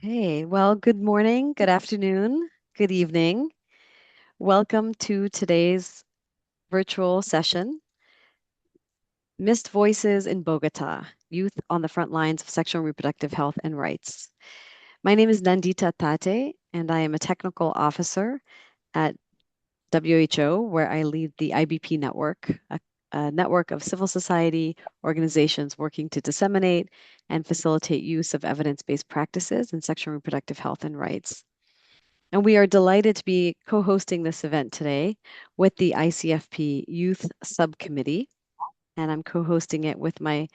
Okay, well, good morning, good afternoon, good evening. Welcome to today's virtual session, Missed Voices in Bogota, Youth on the Front Lines of Sexual and Reproductive Health and Rights. My name is Nandita Tate, and I am a technical officer at WHO, where I lead the IBP network, a network of civil society organizations working to disseminate and facilitate use of evidence-based practices in sexual and reproductive health and rights. And we are delighted to be co-hosting this event today with the ICFP Youth Subcommittee. And I'm co-hosting it with my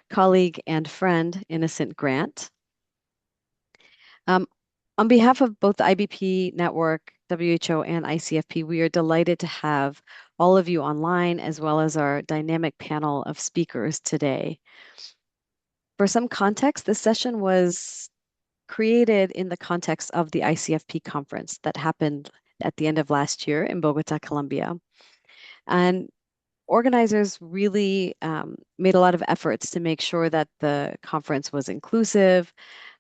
colleague and friend, Innocent Grant. On behalf of both the IBP Network, WHO, and ICFP, we are delighted to have all of you online, as well as our dynamic panel of speakers today. For some context, this session was created in the context of the ICFP conference that happened at the end of last year in Bogota, Colombia. And organizers really made a lot of efforts to make sure that the conference was inclusive,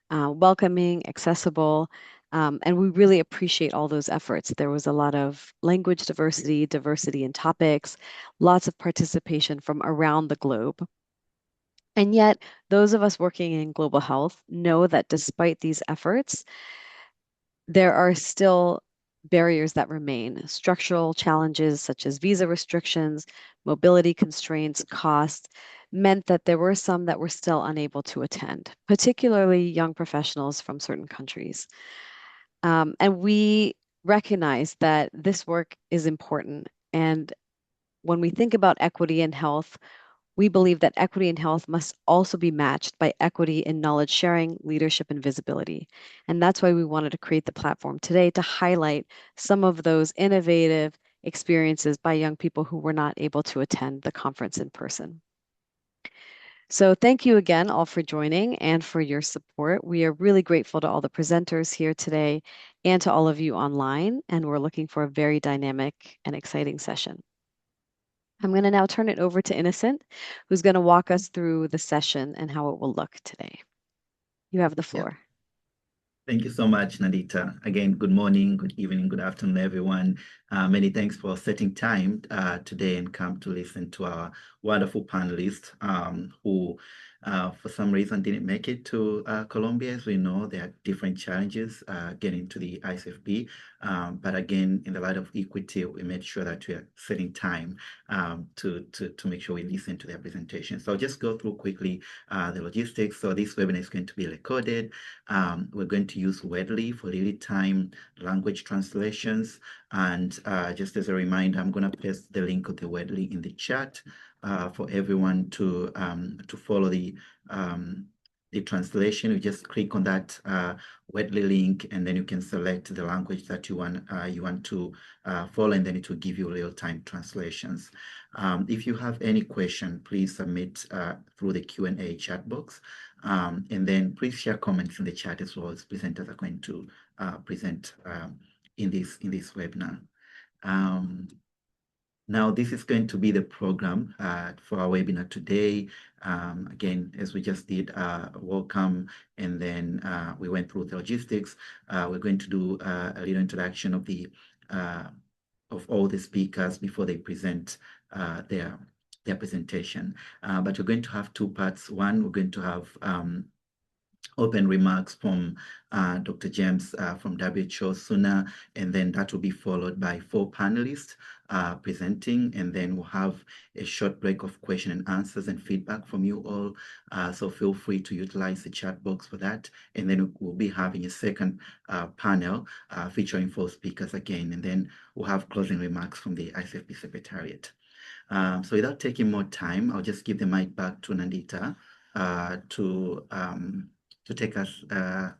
welcoming, accessible, and we really appreciate all those efforts. There was a lot of language diversity, diversity in topics, lots of participation from around the globe. And yet, those of us working in global health know that despite these efforts, there are still barriers that remain. Structural challenges such as visa restrictions, mobility constraints, cost, meant that there were some that were still unable to attend, particularly young professionals from certain countries. And we recognize that this work is important. And when we think about equity in health, we believe that equity in health must also be matched by equity in knowledge sharing, leadership, and visibility. And that's why we wanted to create the platform today to highlight some of those innovative experiences by young people who were not able to attend the conference in person. So thank you again all for joining and for your support. We are really grateful to all the presenters here today and to all of you online, and we're looking for a very dynamic and exciting session. I'm going to now turn it over to Innocent, who's going to walk us through the session and how it will look today. You have the floor. Thank you so much, Nandita. Again, good morning, good evening, good afternoon, everyone. Many thanks for setting time today and come to listen to our wonderful panelists who, for some reason, didn't make it to Colombia. As we know, there are different challenges getting to the ICFP. But again, in the light of equity, we made sure that we are setting time to make sure we listen to their presentation. So I'll just go through quickly the logistics. So this webinar is going to be recorded. We're going to use Wedly for real-time language translations. And just as a reminder, I'm going to paste the link of the Wedly in the chat for everyone to follow the translation. You just click on that Wedly link, and then you can select the language that you want to follow, and then it will give you real-time translations. If you have any question, please submit through the Q&A chat box. And then please share comments in the chat as well as presenters are going to present in this webinar. Now, this is going to be the program for our webinar today. Again, as we just did, welcome, and then we went through the logistics. We're going to do a little introduction of the of all the speakers before they present their presentation. But we're going to have two parts. One, we're going to have open remarks from Dr. James from WHO sooner, and then that will be followed by 4 panelists presenting, and then we'll have a short break of question and answers and feedback from you all. So feel free to utilize the chat box for that. And then we'll be having a second panel featuring 4 speakers again, and then we'll have closing remarks from the ICFP Secretariat. So without taking more time, I'll just give the mic back to Nandita to take us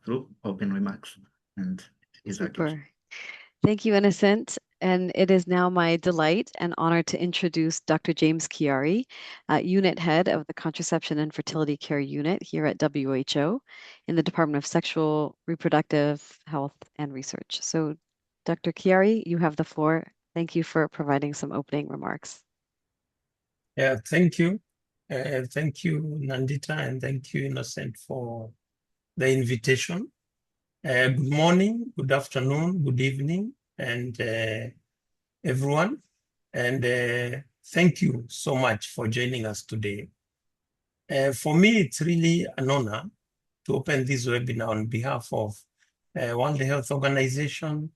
through open remarks. And Super. Thank you, Innocent. And it is now my delight and honor to introduce Dr. James Kiarie, Unit Head of the Contraception and Fertility Care Unit here at WHO in the Department of Sexual, Reproductive Health and Research. So, Dr. Kiarie, you have the floor. Thank you for providing some opening remarks. Yeah, thank you. Thank you, Nandita, and thank you, Innocent, for the invitation. Good morning, good afternoon, good evening, and everyone. And thank you so much for joining us today. For me, it's really an honor to open this webinar on behalf of World Health Organization,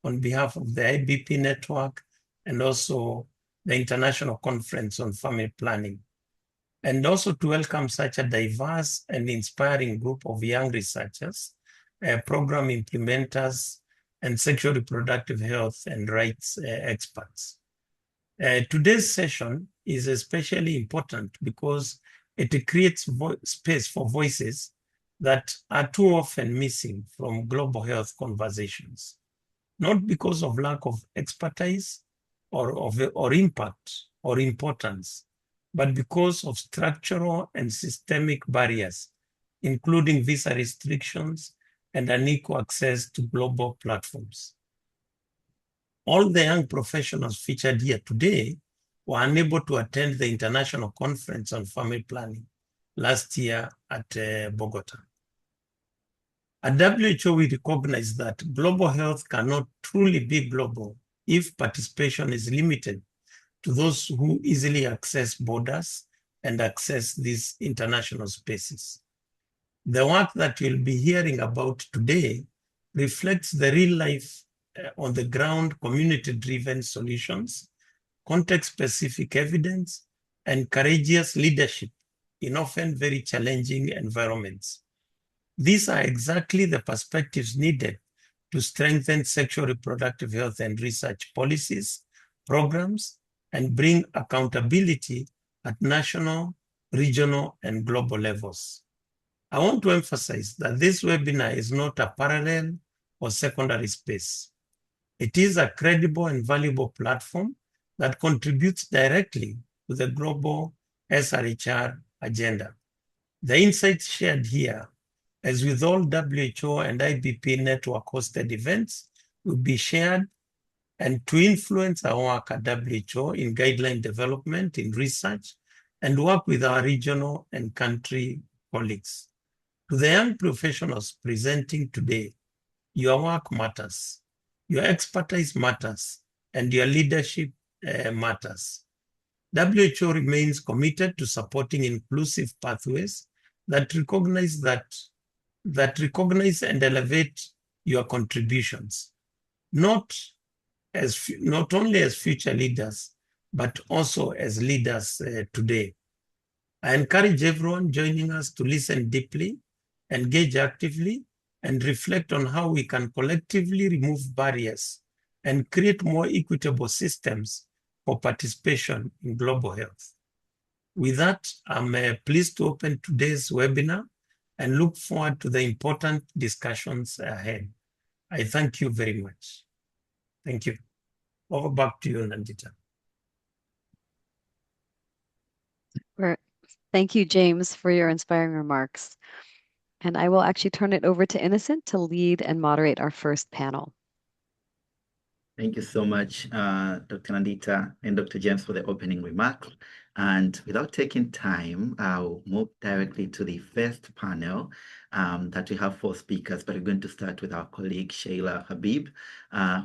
on behalf of the IBP network, and also the International Conference on Family Planning. And also to welcome such a diverse and inspiring group of young researchers, program implementers, and sexual reproductive health and rights experts. Today's session is especially important because it creates space for voices that are too often missing from global health conversations, not because of lack of expertise or impact or importance, but because of structural and systemic barriers, including visa restrictions and unequal access to global platforms. All the young professionals featured here today were unable to attend the International Conference on Family Planning last year at Bogota. At WHO, we recognize that global health cannot truly be global if participation is limited to those who easily access borders and access these international spaces. The work that you'll be hearing about today reflects the real life on the ground, community-driven solutions, context-specific evidence, and courageous leadership in often very challenging environments. These are exactly the perspectives needed to strengthen sexual reproductive health and research policies, programs, and bring accountability at national, regional, and global levels. I want to emphasize that this webinar is not a parallel or secondary space. It is a credible and valuable platform that contributes directly to the global SRHR agenda. The insights shared here, as with all WHO and IBP network hosted events, will be shared and to influence our work at WHO in guideline development, in research, and work with our regional and country colleagues. To the young professionals presenting today, your work matters, your expertise matters, and your leadership matters. WHO remains committed to supporting inclusive pathways that recognize and elevate your contributions, not only as future leaders, but also as leaders today. I encourage everyone joining us to listen deeply, engage actively, and reflect on how we can collectively remove barriers and create more equitable systems for participation in global health. With that, I'm pleased to open today's webinar and look forward to the important discussions ahead. I thank you very much. Thank you. Over back to you, Nandita. Thank you, James, for your inspiring remarks. And I will actually turn it over to Innocent to lead and moderate our first panel. Thank you so much, Dr. Nandita and Dr. James, for the opening remarks. And without taking time, I'll move directly to the first panel that we have 4 speakers, but we're going to start with our colleague, Sheila Habib,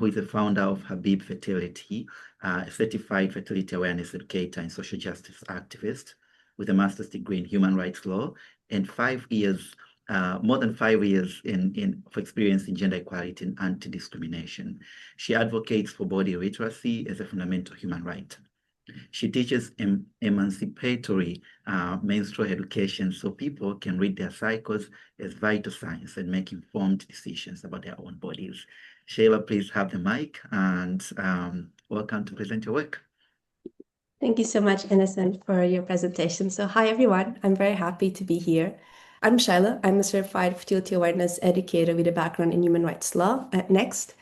who is the founder of Habib Fertility, a certified fertility awareness educator and social justice activist with a master's degree in human rights law and more than 5 years of experience in gender equality and anti-discrimination. She advocates for body literacy as a fundamental human right. She teaches emancipatory menstrual education so people can read their cycles as vital signs and make informed decisions about their own bodies. Sheila, please have the mic and welcome to present your work. Thank you so much, Innocent, for your presentation. So hi, everyone. I'm very happy to be here. I'm Sheila. I'm a certified fertility awareness educator with a background in human rights law. Next.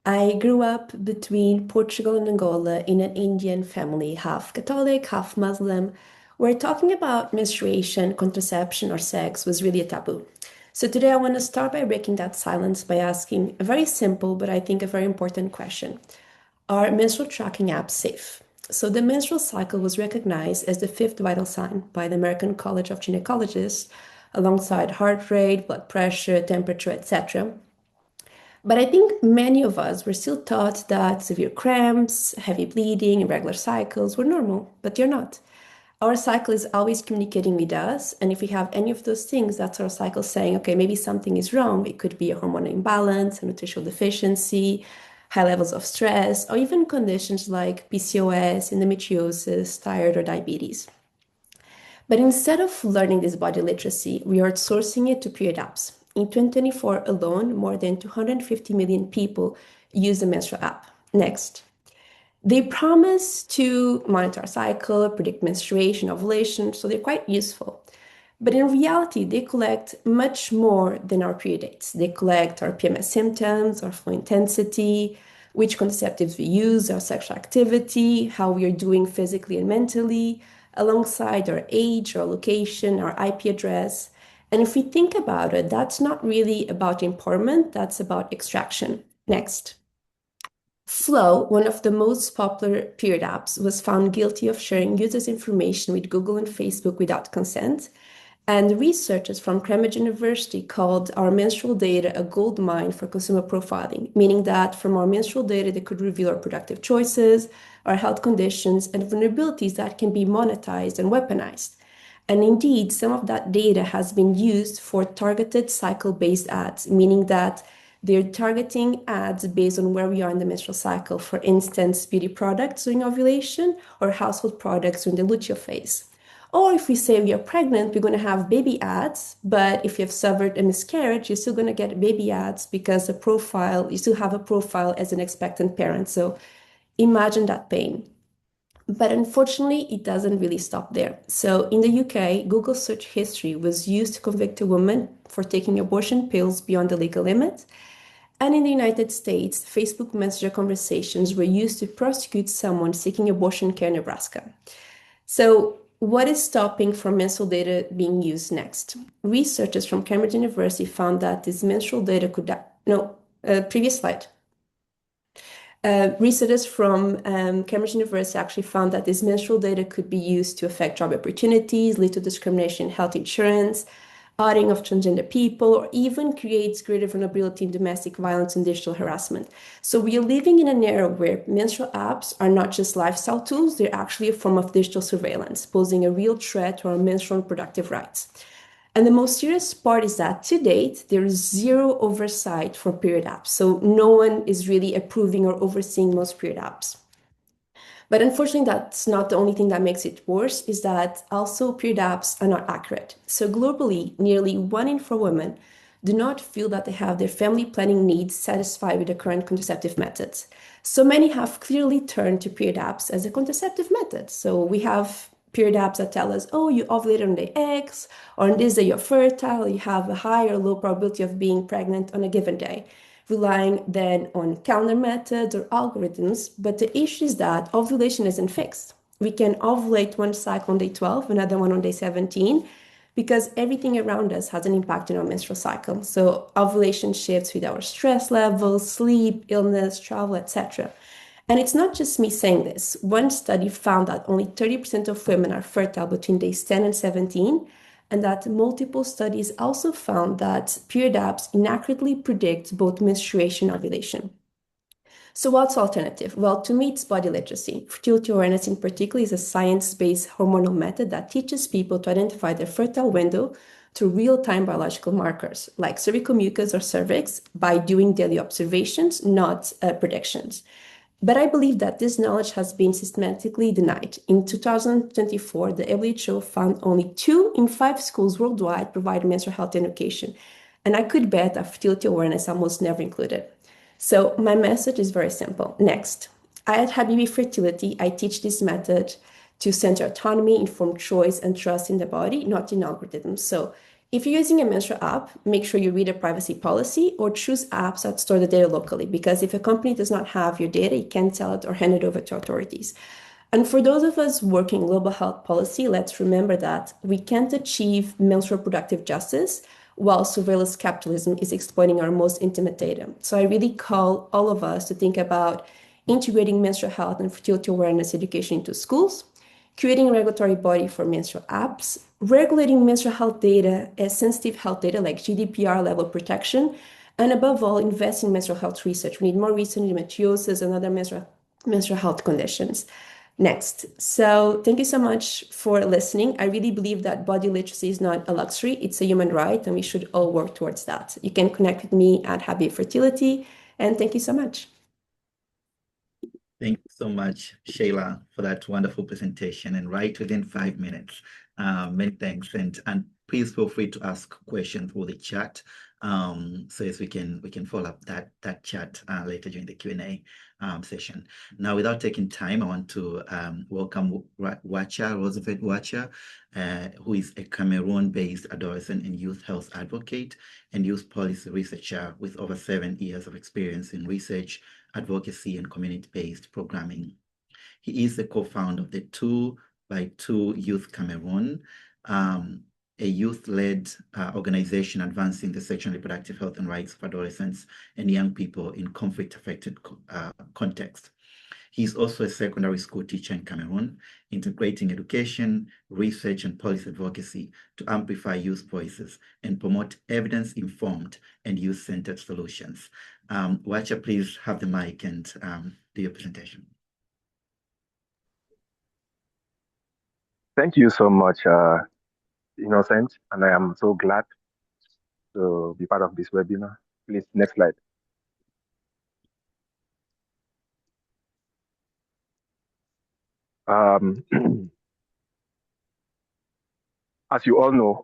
I grew up between Portugal and Angola in an Indian family, half Catholic, half Muslim, where talking about menstruation, contraception, or sex was really a taboo. So today I want to start by breaking that silence by asking a very simple, but I think a very important question. Are menstrual tracking apps safe? So the menstrual cycle was recognized as the 5th vital sign by the American College of Gynecologists, alongside heart rate, blood pressure, temperature, etc. But I think many of us were still taught that severe cramps, heavy bleeding, irregular cycles were normal, but they're not. Our cycle is always communicating with us. And if we have any of those things, that's our cycle saying, okay, maybe something is wrong. It could be a hormonal imbalance, a nutritional deficiency, high levels of stress, or even conditions like PCOS, endometriosis, thyroid, or diabetes. But instead of learning this body literacy, we are outsourcing it to period apps. In 2024 alone, more than 250 million people use the menstrual app. Next. They promise to monitor our cycle, predict menstruation, ovulation, so they're quite useful. But in reality, they collect much more than our period dates. They collect our PMS symptoms, our flow intensity, which contraceptives we use, our sexual activity, how we are doing physically and mentally, alongside our age, our location, our IP address. And if we think about it, that's not really about empowerment, that's about extraction. Next. Flow, one of the most popular period apps, was found guilty of sharing users' information with Google and Facebook without consent. And researchers from Cambridge University called our menstrual data a gold mine for consumer profiling, meaning that from our menstrual data, they could reveal our productive choices, our health conditions, and vulnerabilities that can be monetized and weaponized. And indeed, some of that data has been used for targeted cycle-based ads, meaning that they're targeting ads based on where we are in the menstrual cycle. For instance, beauty products during ovulation or household products during the luteal phase. Or if we say we are pregnant, we're going to have baby ads, but if you have suffered a miscarriage, you're still going to get baby ads because you still have a profile as an expectant parent. So imagine that pain. But unfortunately, it doesn't really stop there. So in the UK, Google search history was used to convict a woman for taking abortion pills beyond the legal limit. And in the United States, Facebook Messenger conversations were used to prosecute someone seeking abortion care in Nebraska. So what is stopping from menstrual data being used next? Researchers from Cambridge University found that this menstrual data could... previous slide. Researchers from Cambridge University actually found that this menstrual data could be used to affect job opportunities, lead to discrimination in health insurance, outing of transgender people, or even creates greater vulnerability in domestic violence and digital harassment. So we are living in an era where menstrual apps are not just lifestyle tools, they're actually a form of digital surveillance, posing a real threat to our menstrual and reproductive rights. And the most serious part is that to date, there is zero oversight for period apps. So no one is really approving or overseeing most period apps. But unfortunately, that's not the only thing that makes it worse, is that also period apps are not accurate. So globally, nearly 1 in 4 women do not feel that they have their family planning needs satisfied with the current contraceptive methods. So many have clearly turned to period apps as a contraceptive method. So we have period apps that tell us, oh, you ovulated on day X, or on this day you're fertile, you have a high or low probability of being pregnant on a given day, relying then on calendar methods or algorithms. But the issue is that ovulation isn't fixed. We can ovulate one cycle on day 12, another one on day 17, because everything around us has an impact on our menstrual cycle. So ovulation shifts with our stress levels, sleep, illness, travel, etc. And it's not just me saying this. One study found that only 30% of women are fertile between days 10 and 17, and that multiple studies also found that period apps inaccurately predict both menstruation and ovulation. So what's the alternative? Well, to me, it's body literacy. Fertility awareness in particular is a science-based hormonal method that teaches people to identify their fertile window through real-time biological markers, like cervical mucus or cervix, by doing daily observations, not predictions. But I believe that this knowledge has been systematically denied. In 2024, the WHO found only 2 in 5 schools worldwide provide menstrual health education. And I could bet that fertility awareness almost never included. So my message is very simple. Next, at Habibi Fertility, I teach this method to center autonomy, informed choice, and trust in the body, not in algorithms. So if you're using a menstrual app, make sure you read a privacy policy or choose apps that store the data locally, because if a company does not have your data, you can't sell it or hand it over to authorities. And for those of us working global health policy, let's remember that we can't achieve menstrual reproductive justice while surveillance capitalism is exploiting our most intimate data. So I really call all of us to think about integrating menstrual health and fertility awareness education into schools, creating a regulatory body for menstrual apps, regulating menstrual health data as sensitive health data like GDPR level protection, And above all, invest in menstrual health research. We need more research in endometriosis and other menstrual health conditions. Next. So thank you so much for listening. I really believe that body literacy is not a luxury, it's a human right, and we should all work towards that. You can connect with me at Habibi Fertility, and thank you so much. Thank you so much, Sheila, for that wonderful presentation, and right within 5 minutes. Many thanks, and please feel free to ask questions through the chat, so as we can follow up that chat later during the Q&A session. Now, without taking time, I want to welcome Wacha, Roosevelt Wacha, who is a Cameroon-based adolescent and youth health advocate and youth policy researcher with over 7 years of experience in research, advocacy, and community-based programming. He is the co-founder of the 2x2 Youth Cameroon, a youth-led organization advancing the sexual and reproductive health and rights of adolescents and young people in conflict-affected context. He's also a secondary school teacher in Cameroon, integrating education, research, and policy advocacy to amplify youth voices and promote evidence-informed and youth-centered solutions. Wacha, please have the mic and do your presentation. Thank you so much, Innocent, and I am so glad to be part of this webinar. Please, next slide. As you all know,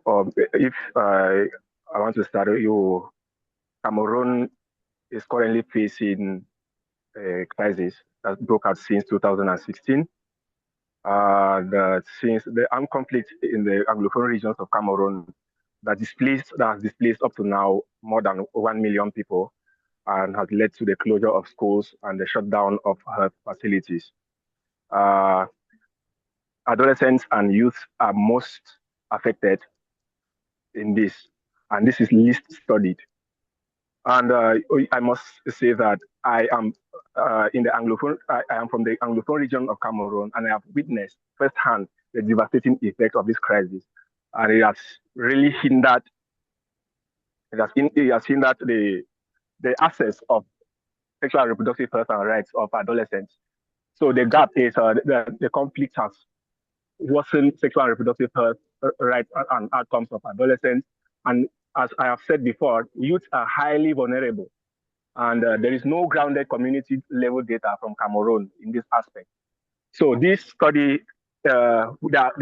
if I want to start you, Cameroon is currently facing a crisis that broke out since 2016. Since the armed conflict in the Anglophone regions of Cameroon that has displaced up to now more than 1 million people and has led to the closure of schools and the shutdown of health facilities. Adolescents and youth are most affected in this, and this is least studied. And I must say that I am in the Anglophone. I am from the Anglophone region of Cameroon, and I have witnessed firsthand the devastating effect of this crisis, and it has really hindered. It has hindered the access of sexual and reproductive health and rights of adolescents. So the gap is the conflict has worsened sexual and reproductive health rights and outcomes of adolescents. And as I have said before, youth are highly vulnerable, and there is no grounded community level data from Cameroon in this aspect. So this study, the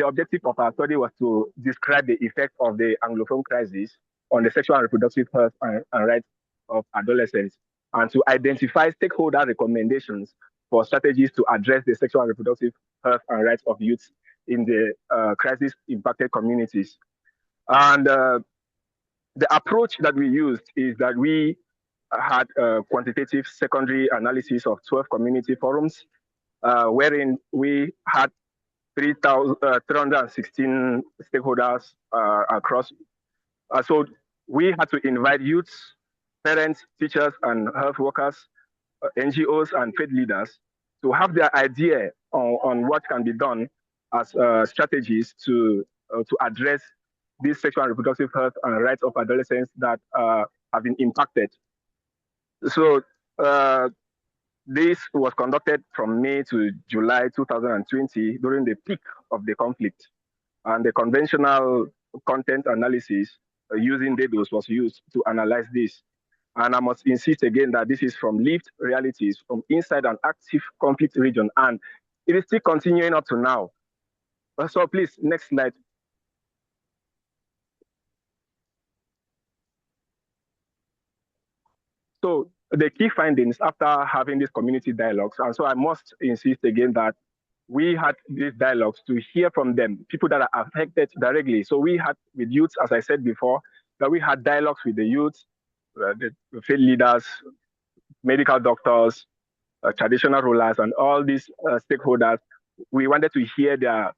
objective of our study was to describe the effect of the Anglophone crisis on the sexual and reproductive health and rights of adolescents, and to identify stakeholder recommendations for strategies to address the sexual and reproductive health and rights of youth in the crisis-impacted communities. And the approach that we used is that we had a quantitative secondary analysis of 12 community forums, wherein we had 316 stakeholders across. So we had to invite youths, parents, teachers, and health workers, NGOs, and faith leaders to have their idea on what can be done as strategies to address these sexual and reproductive health and rights of adolescents that have been impacted. So this was conducted from May to July 2020 during the peak of the conflict. And the conventional content analysis using DDoS was used to analyze this. And I must insist again that this is from lived realities from inside an active conflict region. And it is still continuing up to now. So please, next slide. So the key findings after having these community dialogues, and so I must insist again that we had these dialogues to hear from them, people that are affected directly. So we had with youths, as I said before, that we had dialogues with the youths, the faith leaders, medical doctors, traditional rulers, and all these stakeholders. We wanted to hear their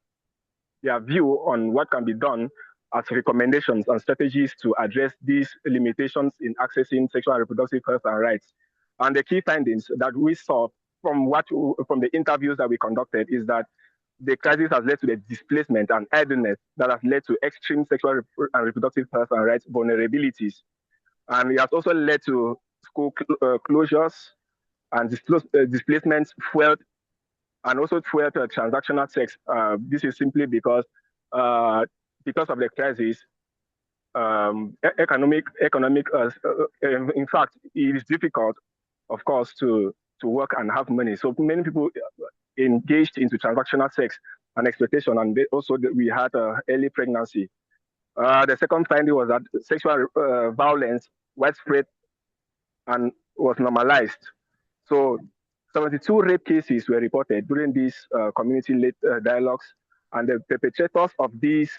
view on what can be done as recommendations and strategies to address these limitations in accessing sexual and reproductive health and rights. And the key findings that we saw from the interviews that we conducted is that the crisis has led to the displacement and idleness that has led to extreme sexual and reproductive health and rights vulnerabilities. And it has also led to school closures and displacements, fueled, and also fueled transactional sex. This is simply because of the crisis, in fact, it is difficult, of course, to work and have money. So many people engaged into transactional sex and exploitation, and we had early pregnancy. The second finding was that sexual violence widespread and was normalized. So 72 rape cases were reported during these community-led dialogues, and the perpetrators of these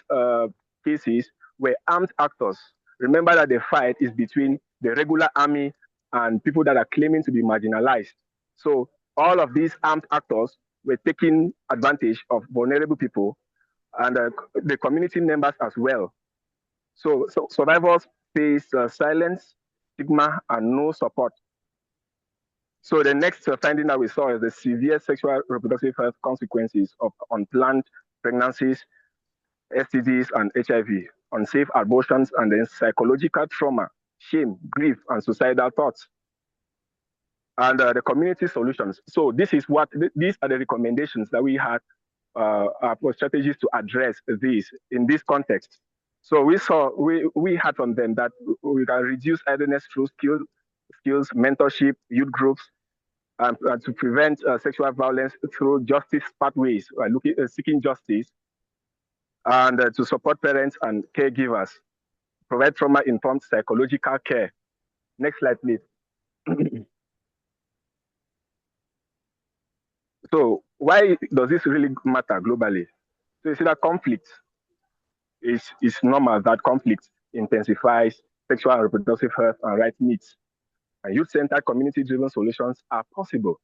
cases were armed actors. Remember that the fight is between the regular army and people that are claiming to be marginalized. So all of these armed actors were taking advantage of vulnerable people and the community members as well. So survivors face silence, stigma, and no support. So the next finding that we saw is the severe sexual reproductive health consequences of unplanned pregnancies, STDs, and HIV, unsafe abortions, and then psychological trauma, shame, grief, and suicidal thoughts. And the community solutions. So these are the recommendations that we had for strategies to address this in this context. So we had from them that we can reduce idleness through skills, mentorship, youth groups, and to prevent sexual violence through justice pathways, seeking justice, and to support parents and caregivers, provide trauma-informed psychological care. Next slide, please. So why does this really matter globally? So you see that conflict is normal, that conflict intensifies sexual and reproductive health and rights needs. And youth-centered community-driven solutions are possible.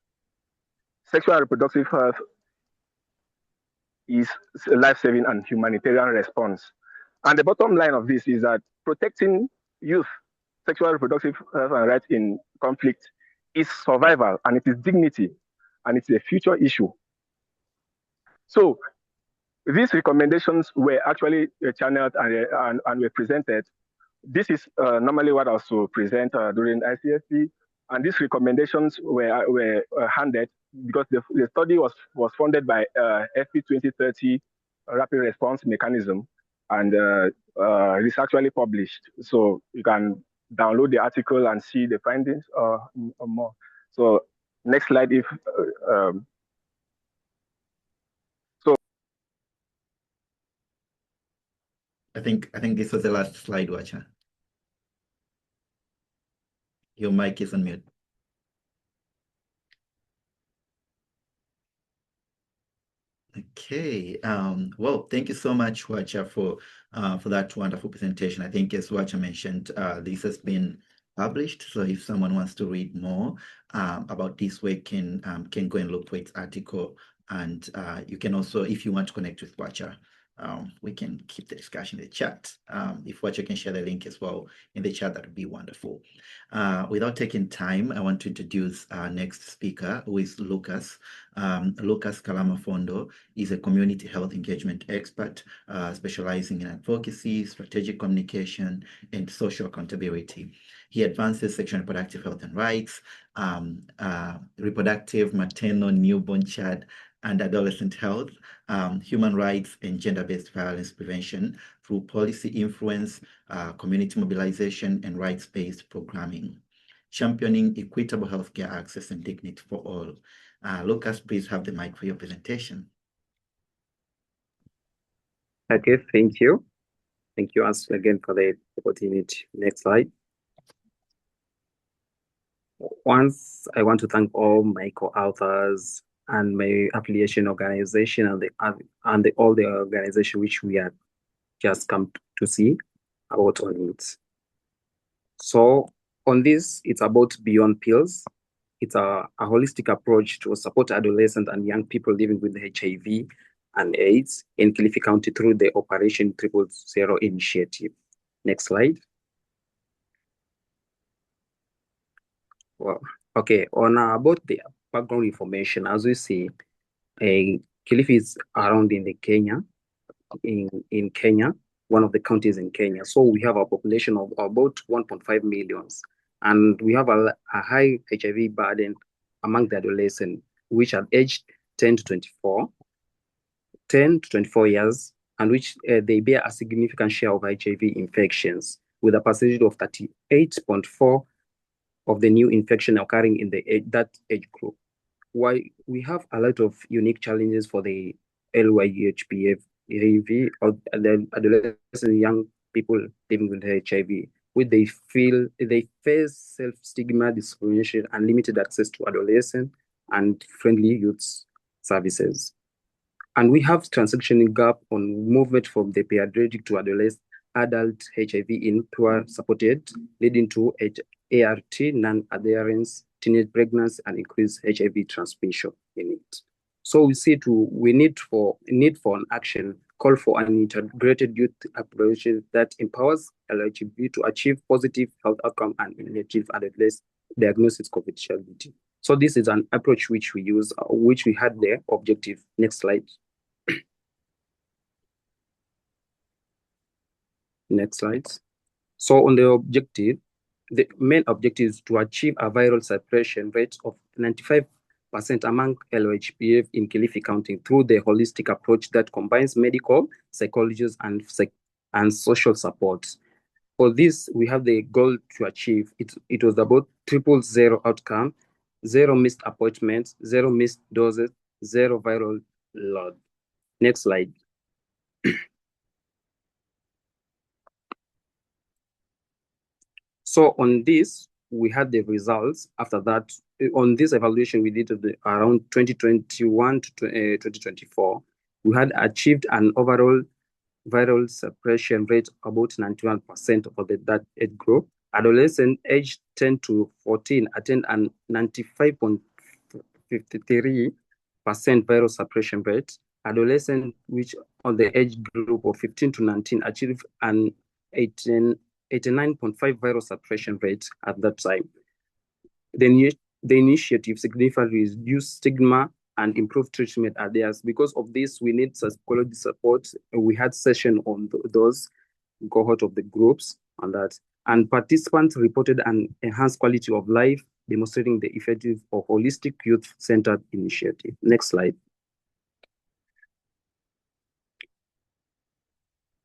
Sexual and reproductive health is a life-saving and humanitarian response. And the bottom line of this is that protecting youth, sexual and reproductive health and rights in conflict is survival, and it is dignity, and it's a future issue. So these recommendations were actually channeled and were presented. This is normally what I also present during ICFP, and these recommendations were handed because the study was funded by FP 2030 Rapid Response Mechanism, and it is actually published. So you can download the article and see the findings or more. So next slide, if I think this was the last slide, Wacha. Your mic is on mute. Okay. Well, thank you so much, Wacha, for that wonderful presentation. I think, as Wacha mentioned, this has been published. So if someone wants to read more about this work, can go and look for its article. And you can also, if you want to connect with Wacha, we can keep the discussion in the chat. If Wacha can share the link as well in the chat, that would be wonderful. Without taking time, I want to introduce our next speaker, who is Lucas. Lucas Kalama Fondo is a community health engagement expert, specializing in advocacy, strategic communication, and social accountability. He advances sexual and reproductive health and rights, reproductive, maternal, newborn child, and adolescent health, human rights, and gender-based violence prevention through policy influence, community mobilization, and rights-based programming, championing equitable healthcare access and dignity for all. Lucas, please have the mic for your presentation. Okay, thank you. Thank you once again for the opportunity. Next slide. Once, I want to thank all my co-authors and my affiliation organization and all the organization which we have just come to see about on it. So on this, it's about Beyond Pills. It's a holistic approach to support adolescents and young people living with HIV and AIDS in Kilifi County through the Operation 000 initiative. Next slide. Well, okay, on about the background information, as we see, Kilifi is around in Kenya. one of the counties in Kenya. So we have a population of about 1.5 million, and we have a high HIV burden among the adolescents, which are aged 10 to 24 years, and which they bear a significant share of HIV infections, with a percentage of 38.4 of the new infection occurring in that age group. Why we have a lot of unique challenges for the LYHPF or the adolescent young people living with HIV, which they face self-stigma, discrimination, and limited access to adolescent and friendly youth services. And we have transitioning gap on movement from the pediatric to adult HIV in poor supported, leading to ART non-adherence, teenage pregnancy, and increased HIV transmission in it. So we need for an action, call for an integrated youth approach that empowers LHB to achieve positive health outcome and innovative adolescent diagnosis confidentiality. So this is an approach which we use, which we had the objective. Next slide. Next slide. So on the objective, the main objective is to achieve a viral suppression rate of 95% among LHPF in Kilifi County through the holistic approach that combines medical, psychologists, and social support. For this, we have the goal to achieve. It was about 000 outcome, 0 missed appointments, 0 missed doses, 0 viral load. Next slide. So on this, we had the results. After that, on this evaluation we did around 2021 to 2024, we had achieved an overall viral suppression rate about 91% of that age group. Adolescent aged 10 to 14 attained an 95.53% viral suppression rate. Adolescent, which on the age group of 15 to 19, achieved an 89.5 viral suppression rate at that time. The initiative significantly reduced stigma and improved treatment adherence. Because of this, we need psychology support. We had session on those cohort of the groups on that. And participants reported an enhanced quality of life, demonstrating the effectiveness of holistic youth-centered initiative. Next slide.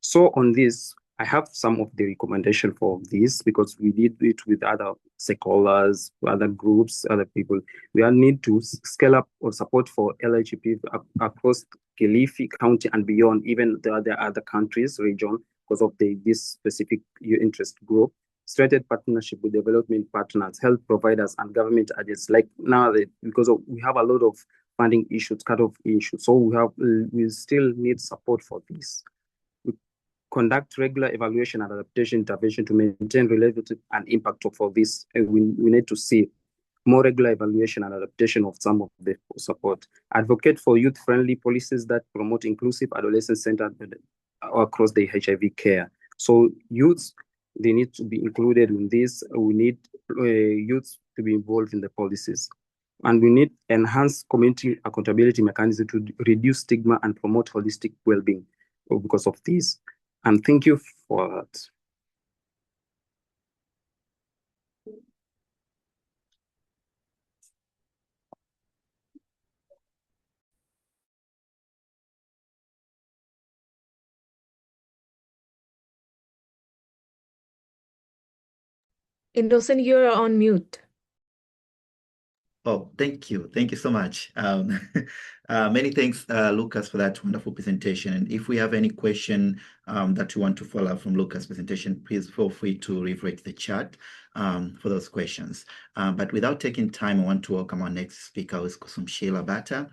So on this, I have some of the recommendation for this because we did it with other stakeholders, other groups, other people. We need to scale up or support for LHP across Kilifi County and beyond, even the other countries, region, because of this specific interest group. Strengthened partnership with development partners, health providers, and government agents. Like now, because we have a lot of funding issues, cut-off issues, so we still need support for this. Conduct regular evaluation and adaptation intervention to maintain relative and impact for this. We need to see more regular evaluation and adaptation of some of the support. Advocate for youth-friendly policies that promote inclusive adolescent-centered across the HIV care. So youths, they need to be included in this. We need youths to be involved in the policies. And we need enhanced community accountability mechanism to reduce stigma and promote holistic well-being because of this. And thank you for that. Innocent, you're on mute. Oh, thank you. Thank you so much. Many thanks, Lucas, for that wonderful presentation. And if we have any question that you want to follow up from Lucas' presentation, please feel free to redirect the chat for those questions. But without taking time, I want to welcome our next speaker, who is Kusumsheela Bhatta,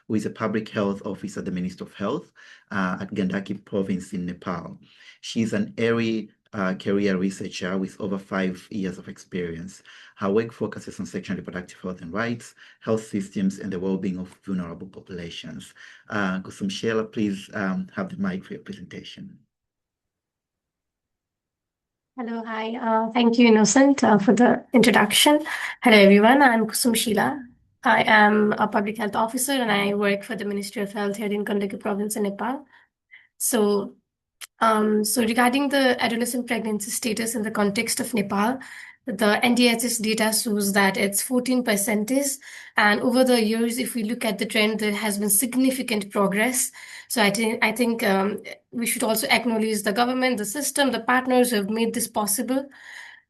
who is a public health officer at the Ministry of Health at Gandaki province in Nepal. She's an early career researcher with over 5 years of experience. Her work focuses on sexual and reproductive health and rights, health systems, and the well-being of vulnerable populations. Kusumsheela, please have the mic for your presentation. Hello, hi. Thank you, Innocent, for the introduction. Hello, everyone. I'm Kusumsheela. I am a public health officer and I work for the Ministry of Health here in Gandaki province in Nepal. So So regarding the adolescent pregnancy status in the context of Nepal, the NDHS data shows that it's 14%. And over the years, if we look at the trend, there has been significant progress. So I think we should also acknowledge the government, the system, the partners who have made this possible.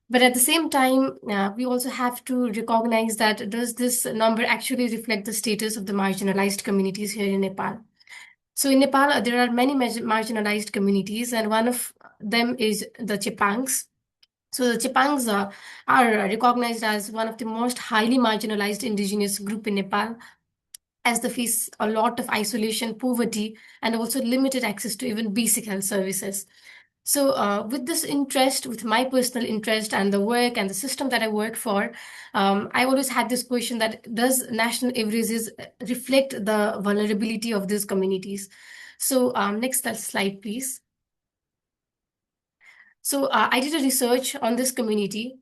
But at the same time, we also have to recognize that does this number actually reflect the status of the marginalized communities here in Nepal? So in Nepal, there are many marginalized communities, and one of them is the Chepangs. So the Chepangs are recognized as one of the most highly marginalized indigenous group in Nepal, as they face a lot of isolation, poverty, and also limited access to even basic health services. So, with this interest, with my personal interest and the work and the system that I work for, I always had this question that does national averages reflect the vulnerability of these communities? So, next slide, please. So, I did a research on this community.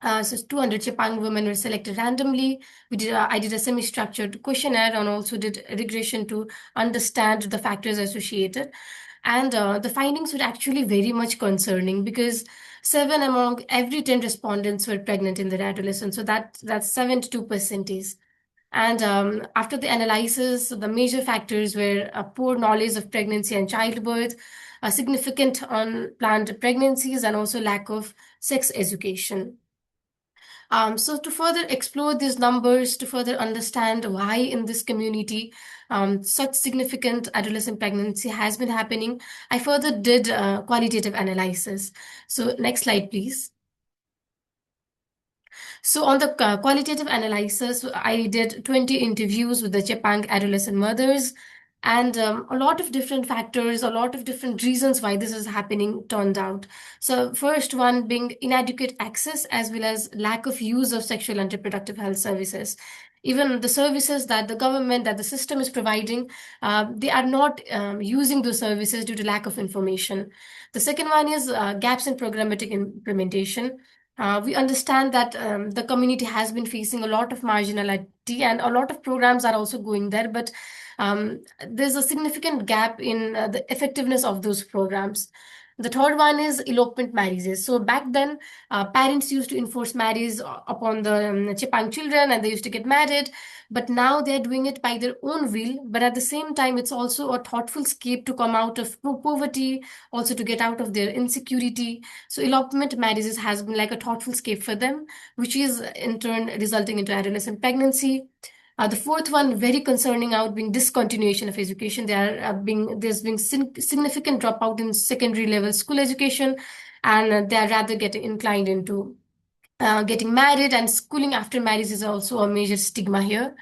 So 200 Chepang women were selected randomly. I did a semi-structured questionnaire and also did regression to understand the factors associated. And the findings were actually very much concerning because 7 among every 10 respondents were pregnant in their adolescence. So that's 72%. And after the analysis, the major factors were poor knowledge of pregnancy and childbirth, significant unplanned pregnancies, and also lack of sex education. So to further explore these numbers, to further understand why in this community such significant adolescent pregnancy has been happening, I further did qualitative analysis. So next slide, please. So on the qualitative analysis, I did 20 interviews with the Chepang adolescent mothers, and a lot of different factors, a lot of different reasons why this is happening turned out. So first one being inadequate access as well as lack of use of sexual and reproductive health services. Even the services that the government, that the system is providing, they are not using those services due to lack of information. The second one is gaps in programmatic implementation. We understand that the community has been facing a lot of marginality and a lot of programs are also going there, but there's a significant gap in the effectiveness of those programs. The third one is elopement marriages. So back then, parents used to enforce marriage upon the Chepang children and they used to get married. But now they're doing it by their own will. But at the same time, it's also a thoughtful escape to come out of poverty, also to get out of their insecurity. So elopement marriages has been like a thoughtful escape for them, which is in turn resulting into adolescent pregnancy. The fourth one, very concerning out, being discontinuation of education. There's been significant dropout in secondary level school education, and they are rather getting inclined into getting married, and schooling after marriage is also a major stigma here,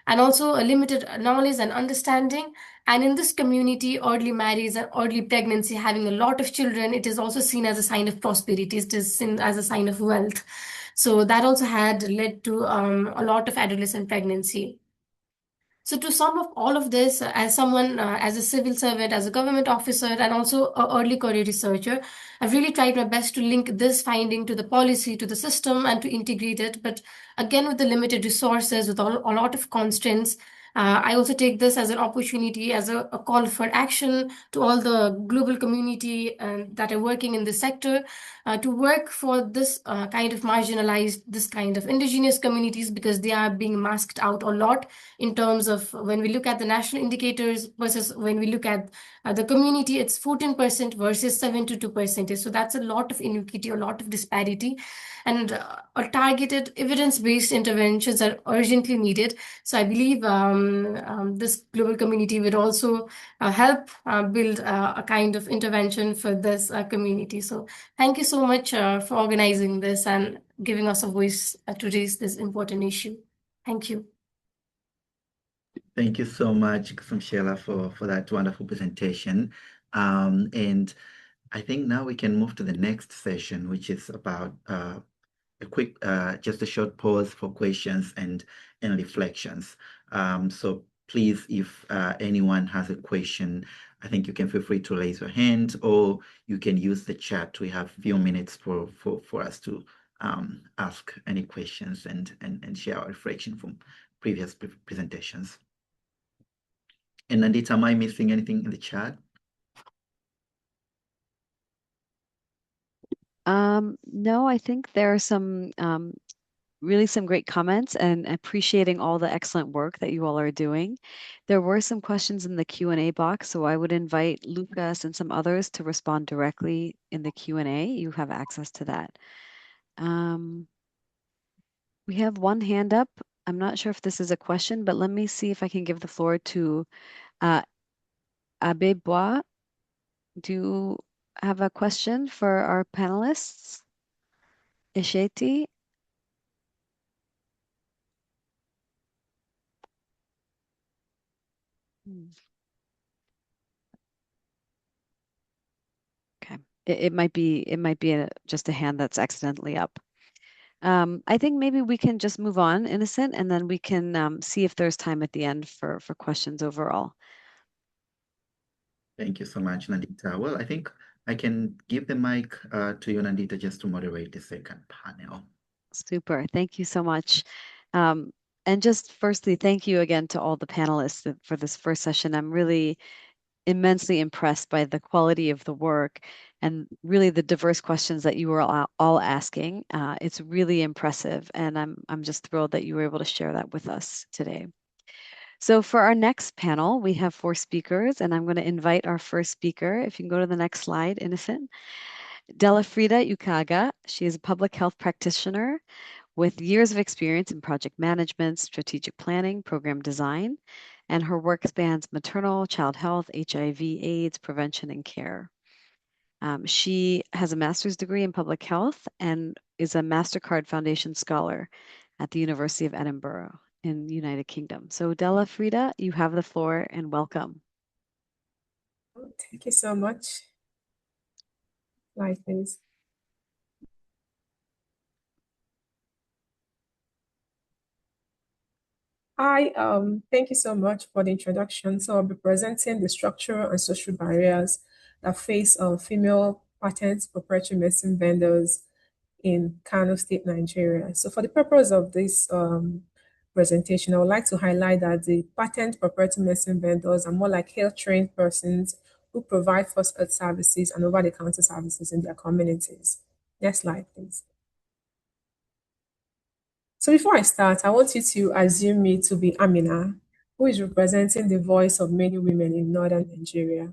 and also a limited knowledge and understanding. And in this community, early marriage and early pregnancy, having a lot of children, it is also seen as a sign of prosperity. It is seen as a sign of wealth. So that also had led to a lot of adolescent pregnancy. So to sum up all of this, as someone, as a civil servant, as a government officer, and also an early career researcher, I've really tried my best to link this finding to the policy, to the system, and to integrate it. But again, with the limited resources, with a lot of constraints, I also take this as an opportunity, as a call for action to all the global community that are working in this sector to work for this kind of marginalized, this kind of indigenous communities, because they are being masked out a lot in terms of when we look at the national indicators versus when we look at the community, it's 14% versus 72%. So that's a lot of inequity, a lot of disparity, and targeted evidence-based interventions are urgently needed. So I believe this global community would also help build a kind of intervention for this community. So thank you so much for organizing this and giving us a voice to raise this important issue. Thank you. Thank you so much, Kusumsheela, for that wonderful presentation. And I think now we can move to the next session, which is about a quick, just a short pause for questions and reflections. So please, if anyone has a question, I think you can feel free to raise your hand, or you can use the chat. We have a few minutes for us to ask any questions and share our reflection from previous presentations. And Nandita, am I missing anything in the chat? No, I think there are some really some great comments and appreciating all the excellent work that you all are doing. There were some questions in the Q&A box, so I would invite Lucas and some others to respond directly in the Q&A. You have access to that. We have one hand up. I'm not sure if this is a question, but let me see if I can give the floor to Abe Bois. Do you have a question for our panelists? Isheti? Okay. It might be just a hand that's accidentally up. I think maybe we can just move on, Innocent, and then we can see if there's time at the end for questions overall. Thank you so much, Nandita. Well, I think I can give the mic to you, Nandita, just to moderate the second panel. Super. Thank you so much. And just firstly, thank you again to all the panelists for this first session. I'm really immensely impressed by the quality of the work and really the diverse questions that you were all asking. It's really impressive, and I'm just thrilled that you were able to share that with us today. So for our next panel, we have 4 speakers, and I'm going to invite our first speaker. If you can go to the next slide, Innocent. Delafrida Ukaga. She is a public health practitioner with years of experience in project management, strategic planning, program design, and her work spans maternal, child health, HIV/AIDS, prevention, and care. She has a master's degree in public health and is a MasterCard Foundation Scholar at the University of Edinburgh in the United Kingdom. So Delafrida, you have the floor and welcome. Thank you so much. Slide, please. Hi, thank you so much for the introduction. So I'll be presenting the structural and social barriers that face female patent proprietary medicine vendors in Kano State, Nigeria. So for the purpose of this presentation, I would like to highlight that the patent proprietary medicine vendors are more like health-trained persons who provide first aid services and over-the-counter services in their communities. Next slide, please. So before I start, I want you to assume me to be Amina, who is representing the voice of many women in northern Nigeria.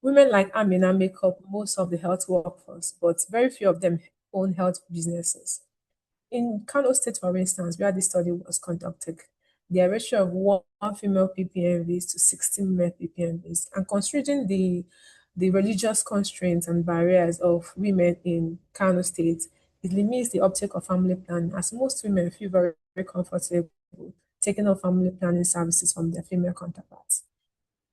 Women like Amina make up most of the health workforce, but very few of them own health businesses. In Kano State, for instance, where this study was conducted, the ratio of 1 female PPMVs to 16 male PPMVs, and considering the religious constraints and barriers of women in Kano State, it limits the uptake of family planning, as most women feel very, very comfortable taking up family planning services from their female counterparts.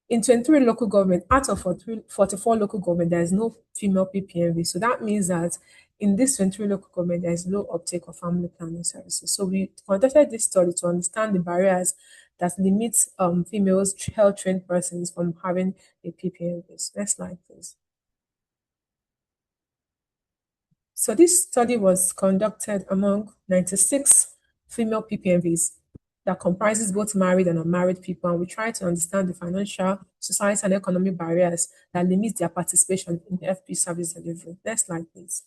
In 23 local government, out of 44 local government, there is no female PPMV. So that means that in this 23 local government, there is low uptake of family planning services. So we conducted this study to understand the barriers that limit females, health-trained persons from having a PPMV. Next slide, please. So this study was conducted among 96 female PPMVs that comprises both married and unmarried people, and we try to understand the financial, societal, and economic barriers that limit their participation in the FP service delivery. Next slide, please.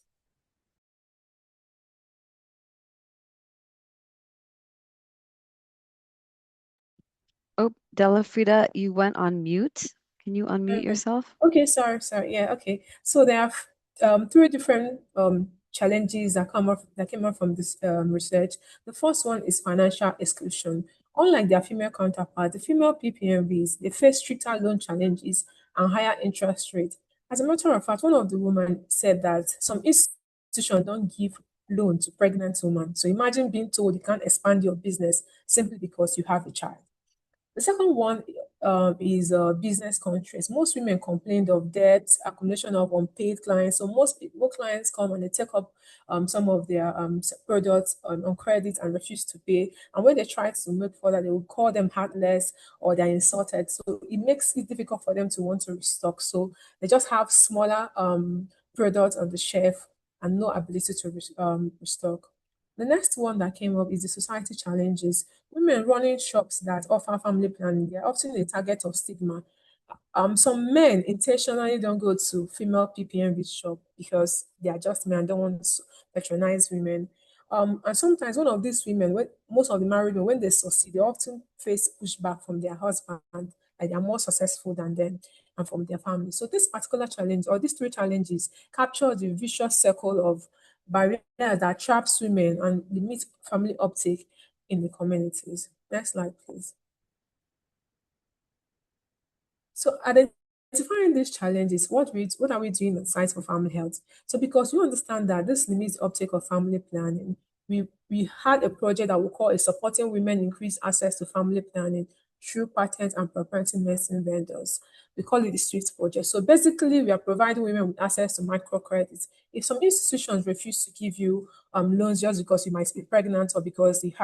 Oh, Delafrida, you went on mute. Can you unmute yourself? Okay, sorry. Yeah, okay. So there are 3 different challenges that came up from this research. The first one is financial exclusion. Unlike their female counterparts, the female PPMVs, they face stricter loan challenges and higher interest rates. As a matter of fact, one of the women said that some institutions don't give loan to pregnant women. So imagine being told you can't expand your business simply because you have a child. The second one is business constraints. Most women complained of debt, accumulation of unpaid clients. So most clients come and they take up some of their products on credit and refuse to pay. And when they try to make further, they will call them heartless or they're insulted. So it makes it difficult for them to want to restock. So they just have smaller products on the shelf and no ability to restock. The next one that came up is the society challenges. Women running shops that offer family planning, they are often a target of stigma. Some men intentionally don't go to female PPMV shop because they are just men and don't want to patronize women. And sometimes one of these women, when most of the married women, when they succeed, they often face pushback from their husband, like they are more successful than them and from their family. So this particular challenge or these three challenges capture the vicious circle of barriers that traps women and limit family uptake in the communities. Next slide, please. So identifying these challenges, what are we doing on sites for family health? So because you understand that this limits uptake of family planning, we had a project that we call a supporting women increase access to family planning through patent and proprietary medicine vendors. We call it the SWIFT project. So basically, we are providing women with access to microcredits. If some institutions refuse to give you loans just because you might be pregnant or because we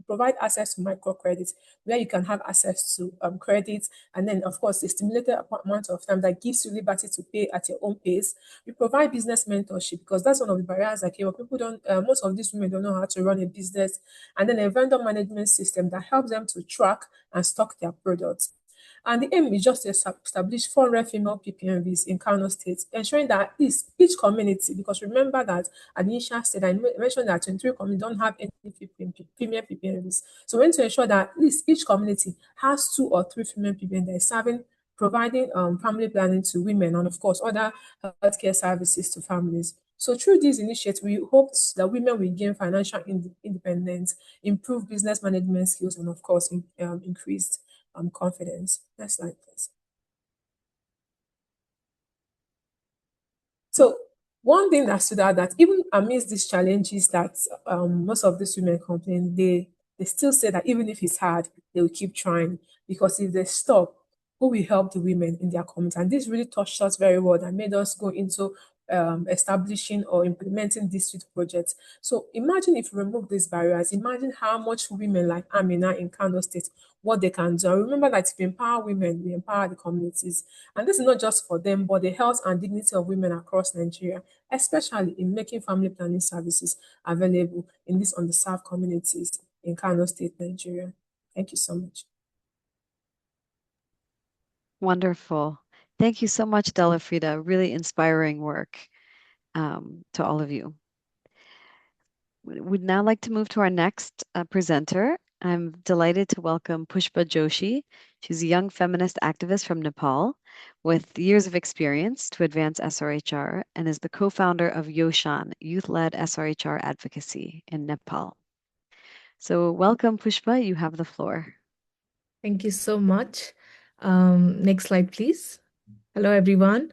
provide access to microcredits where you can have access to credit, and then of course a stimulated amount of time that gives you liberty to pay at your own pace. We provide business mentorship because that's one of the barriers that came up. People don't, most of these women don't know how to run a business, and then a vendor management system that helps them to track and stock their products. And the aim is just to establish 400 female PPMVs in Kano State, ensuring that at least each community, because remember that at the initial state, I mentioned that 23 communities don't have any female PPMVs. So we need to ensure that at least each community has 2 or 3 female PPMVs that is serving, providing family planning to women and, of course, other healthcare services to families. So through these initiatives, we hope that women will gain financial independence, improve business management skills, and, of course, increased confidence. Next slide, please. So one thing that stood out that even amidst these challenges that most of these women complain, they still say that even if it's hard, they will keep trying, because if they stop, who will help the women in their community? And this really touched us very well and made us go into establishing or implementing this street project. So imagine if you remove these barriers, imagine how much women like Amina in Kano State, what they can do. And remember that if we empower women, we empower the communities. And this is not just for them, but the health and dignity of women across Nigeria, especially in making family planning services available in these underserved communities in Kano State, Nigeria. Thank you so much. Wonderful. Thank you so much, Delafrida. Really inspiring work to all of you. We'd now like to move to our next presenter. I'm delighted to welcome Pushpa Joshi. She's a young feminist activist from Nepal with years of experience to advance SRHR and is the co-founder of YoSHAN, Youth-Led SRHR Advocacy in Nepal. So welcome, Pushpa. You have the floor. Thank you so much. Next slide, please. Hello, everyone.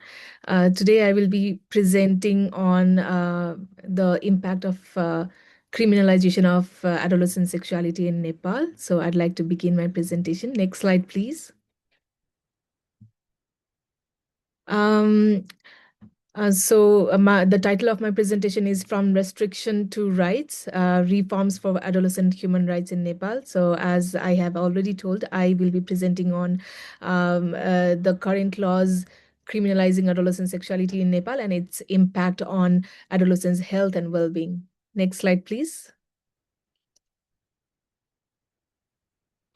Today I will be presenting on the impact of criminalization of adolescent sexuality in Nepal. So I'd like to begin my presentation. Next slide, please. The title of my presentation is From Restriction to Rights, Reforms for Adolescent Human Rights in Nepal. So as I have already told, I will be presenting on the current laws criminalizing adolescent sexuality in Nepal and its impact on adolescents' health and well-being. Next slide, please.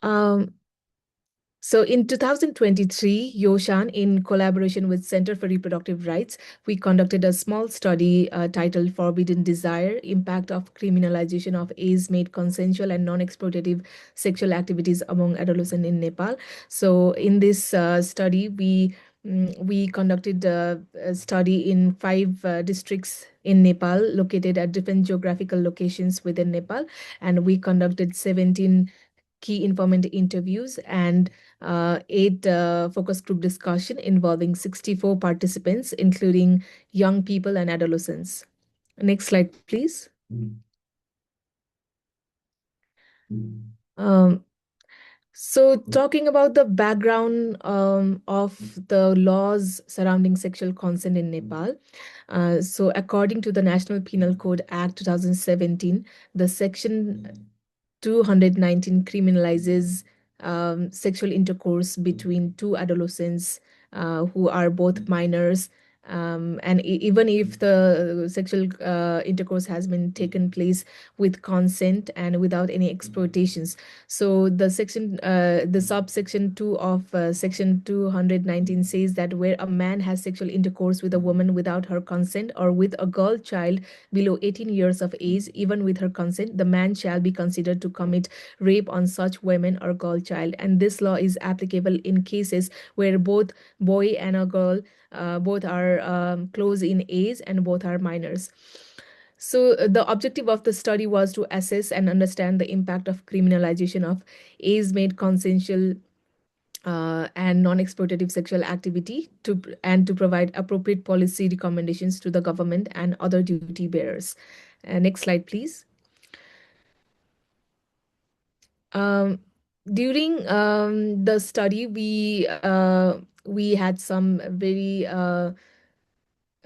So in 2023, YoSHAN, in collaboration with Center for Reproductive Rights, we conducted a small study titled Forbidden Desire, Impact of Criminalization of Age-Made Consensual and Non-Exploitative Sexual Activities Among Adolescents in Nepal. So in this study, we conducted a study in 5 districts in Nepal, located at different geographical locations within Nepal, and we conducted 17 key informant interviews and 8 focus group discussion involving 64 participants, including young people and adolescents. Next slide, please. So talking about the background of the laws surrounding sexual consent in Nepal. So according to the National Penal Code Act 2017, the section 219 criminalizes sexual intercourse between 2 adolescents who are both minors And even if the sexual intercourse has been taken place with consent and without any exploitations. So the subsection 2 of section 219 says that where a man has sexual intercourse with a woman without her consent, or with a girl child below 18 years of age, even with her consent, the man shall be considered to commit rape on such woman or girl child. And this law is applicable in cases where both boy and a girl both are close in age and both are minors. So the objective of the study was to assess and understand the impact of criminalization of age-made consensual and non-exploitative sexual activity and to provide appropriate policy recommendations to the government and other duty bearers. Next slide, please. During the study, we had some very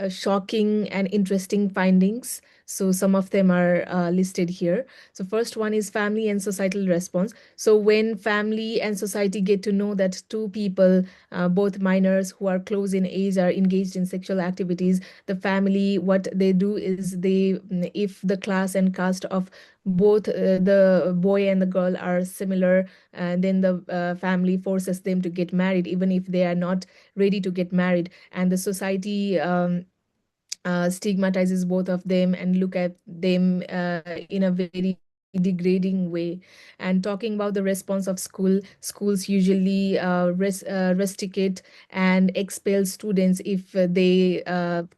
shocking and interesting findings. So some of them are listed here. So first one is family and societal response. So when family and society get to know that two people, both minors who are close in age, are engaged in sexual activities, the family, what they do is if the class and caste of both the boy and the girl are similar, then the family forces them to get married, even if they are not ready to get married. And the society stigmatizes both of them and look at them in a very degrading way. And talking about the response of schools usually rusticate and expel students if they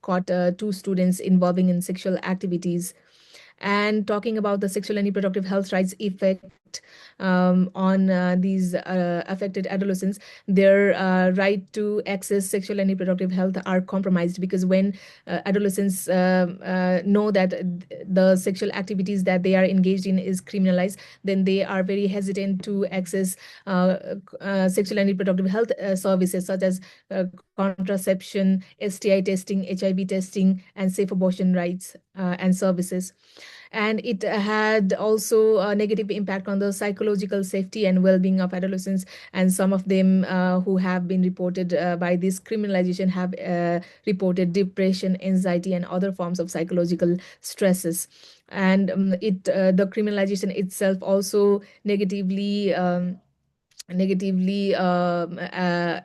caught two students involving in sexual activities. And talking about the sexual and reproductive health rights effect on these affected adolescents, their right to access sexual and reproductive health are compromised, because when adolescents know that the sexual activities that they are engaged in is criminalized, then they are very hesitant to access sexual and reproductive health services such as contraception, STI testing, HIV testing, and safe abortion rights and services. And it had also a negative impact on the psychological safety and well-being of adolescents. And some of them who have been reported by this criminalization have reported depression, anxiety, and other forms of psychological stresses. And the criminalization itself also negatively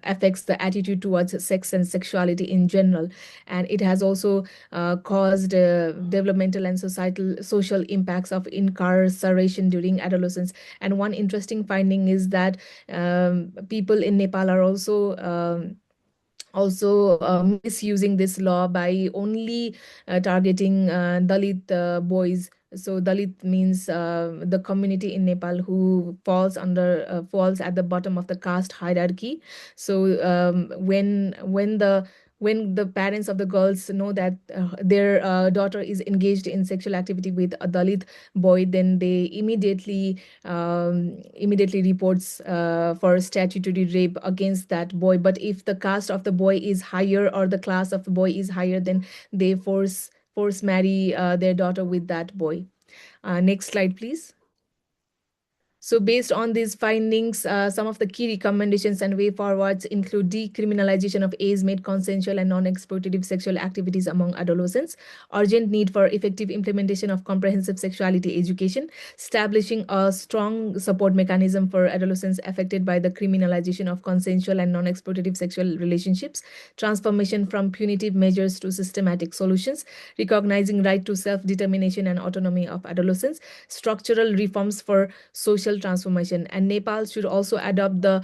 affects the attitude towards sex and sexuality in general. And it has also caused developmental and social impacts of incarceration during adolescence. And one interesting finding is that people in Nepal are also misusing this law by only targeting Dalit boys. So Dalit means the community in Nepal who falls at the bottom of the caste hierarchy. So when the parents of the girls know that their daughter is engaged in sexual activity with a Dalit boy, then they immediately reports for statutory rape against that boy. But if the caste of the boy is higher or the class of the boy is higher, then they force marry their daughter with that boy. Next slide, please. So based on these findings, some of the key recommendations and way forwards include decriminalization of age-made consensual and non-exploitative sexual activities among adolescents, urgent need for effective implementation of comprehensive sexuality education, establishing a strong support mechanism for adolescents affected by the criminalization of consensual and non-exploitative sexual relationships, transformation from punitive measures to systematic solutions, recognizing right to self-determination and autonomy of adolescents, structural reforms for social transformation. And Nepal should also adopt the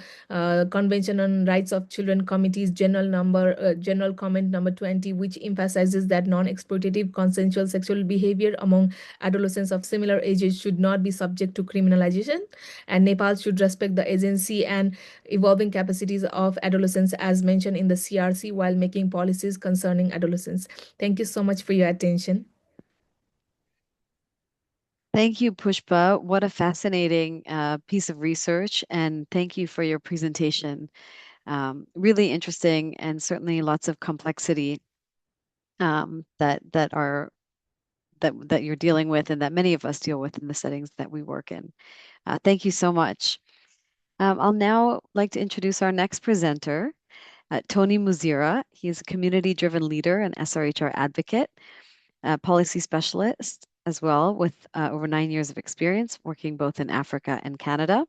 Convention on Rights of Children Committee's general comment number 20, which emphasizes that non-exploitative consensual sexual behavior among adolescents of similar ages should not be subject to criminalization. And Nepal should respect the agency and evolving capacities of adolescents as mentioned in the CRC while making policies concerning adolescents. Thank you so much for your attention. Thank you, Pushpa. What a fascinating piece of research, and thank you for your presentation. Really interesting, and certainly lots of complexity that you're dealing with, and that many of us deal with in the settings that we work in. Thank you so much. I'll now like to introduce our next presenter. Tonny Muzira, he's a community-driven leader and SRHR advocate, policy specialist as well, with over 9 years of experience working both in Africa and Canada.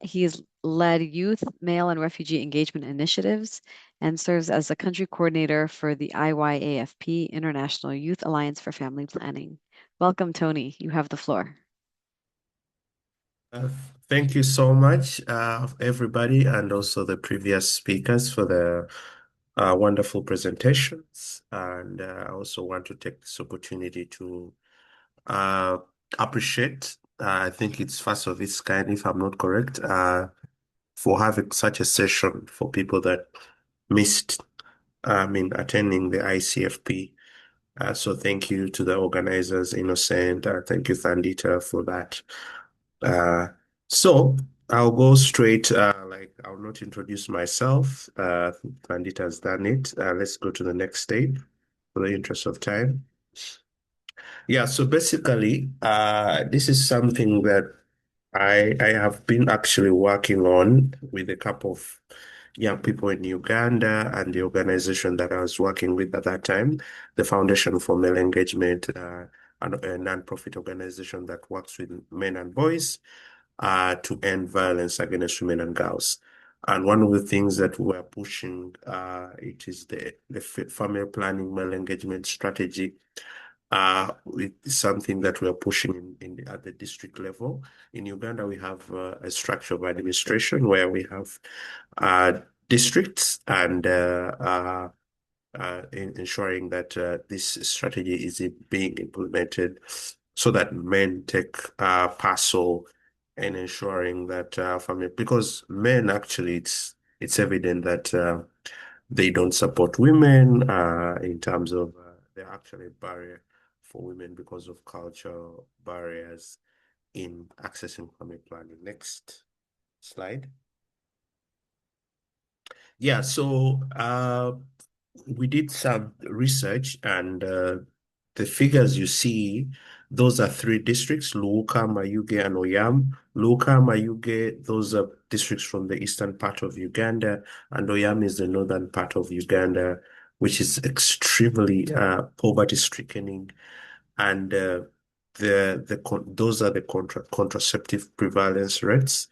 He's led youth, male, and refugee engagement initiatives and serves as the country coordinator for the IYAFP, International Youth Alliance for Family Planning. Welcome, Tonny. You have the floor. Thank you so much, everybody, and also the previous speakers for the wonderful presentations. And I also want to take this opportunity to appreciate, I think it's first of its kind, if I'm not correct, for having such a session for people that missed, attending the ICFP. So thank you to the organizers, Innocent. Thank you, Thandita, for that. So I'll go straight, I'll not introduce myself. Thandita has done it. Let's go to the next stage for the interest of time. Yeah, so basically, this is something that I have been actually working on with a couple of young people in Uganda and the organization that I was working with at that time, the Foundation for Male Engagement, a non-profit organization that works with men and boys to end violence against women and girls. And one of the things that we're pushing, it is the family planning male engagement strategy. It's something that we are pushing at the district level. In Uganda, we have a structure of administration where we have districts and ensuring that this strategy is being implemented so that men take parcel and ensuring that family, because men actually, it's evident that they don't support women in terms of they're actually a barrier for women because of cultural barriers in accessing family planning. Next slide. Yeah, so we did some research, and the figures you see, those are 3 districts, Luuka, Mayuge, and Oyam. Luuka, Mayuge, those are districts from the eastern part of Uganda, and Oyam is the northern part of Uganda, which is extremely poverty-stricken. And those are the contraceptive prevalence rates.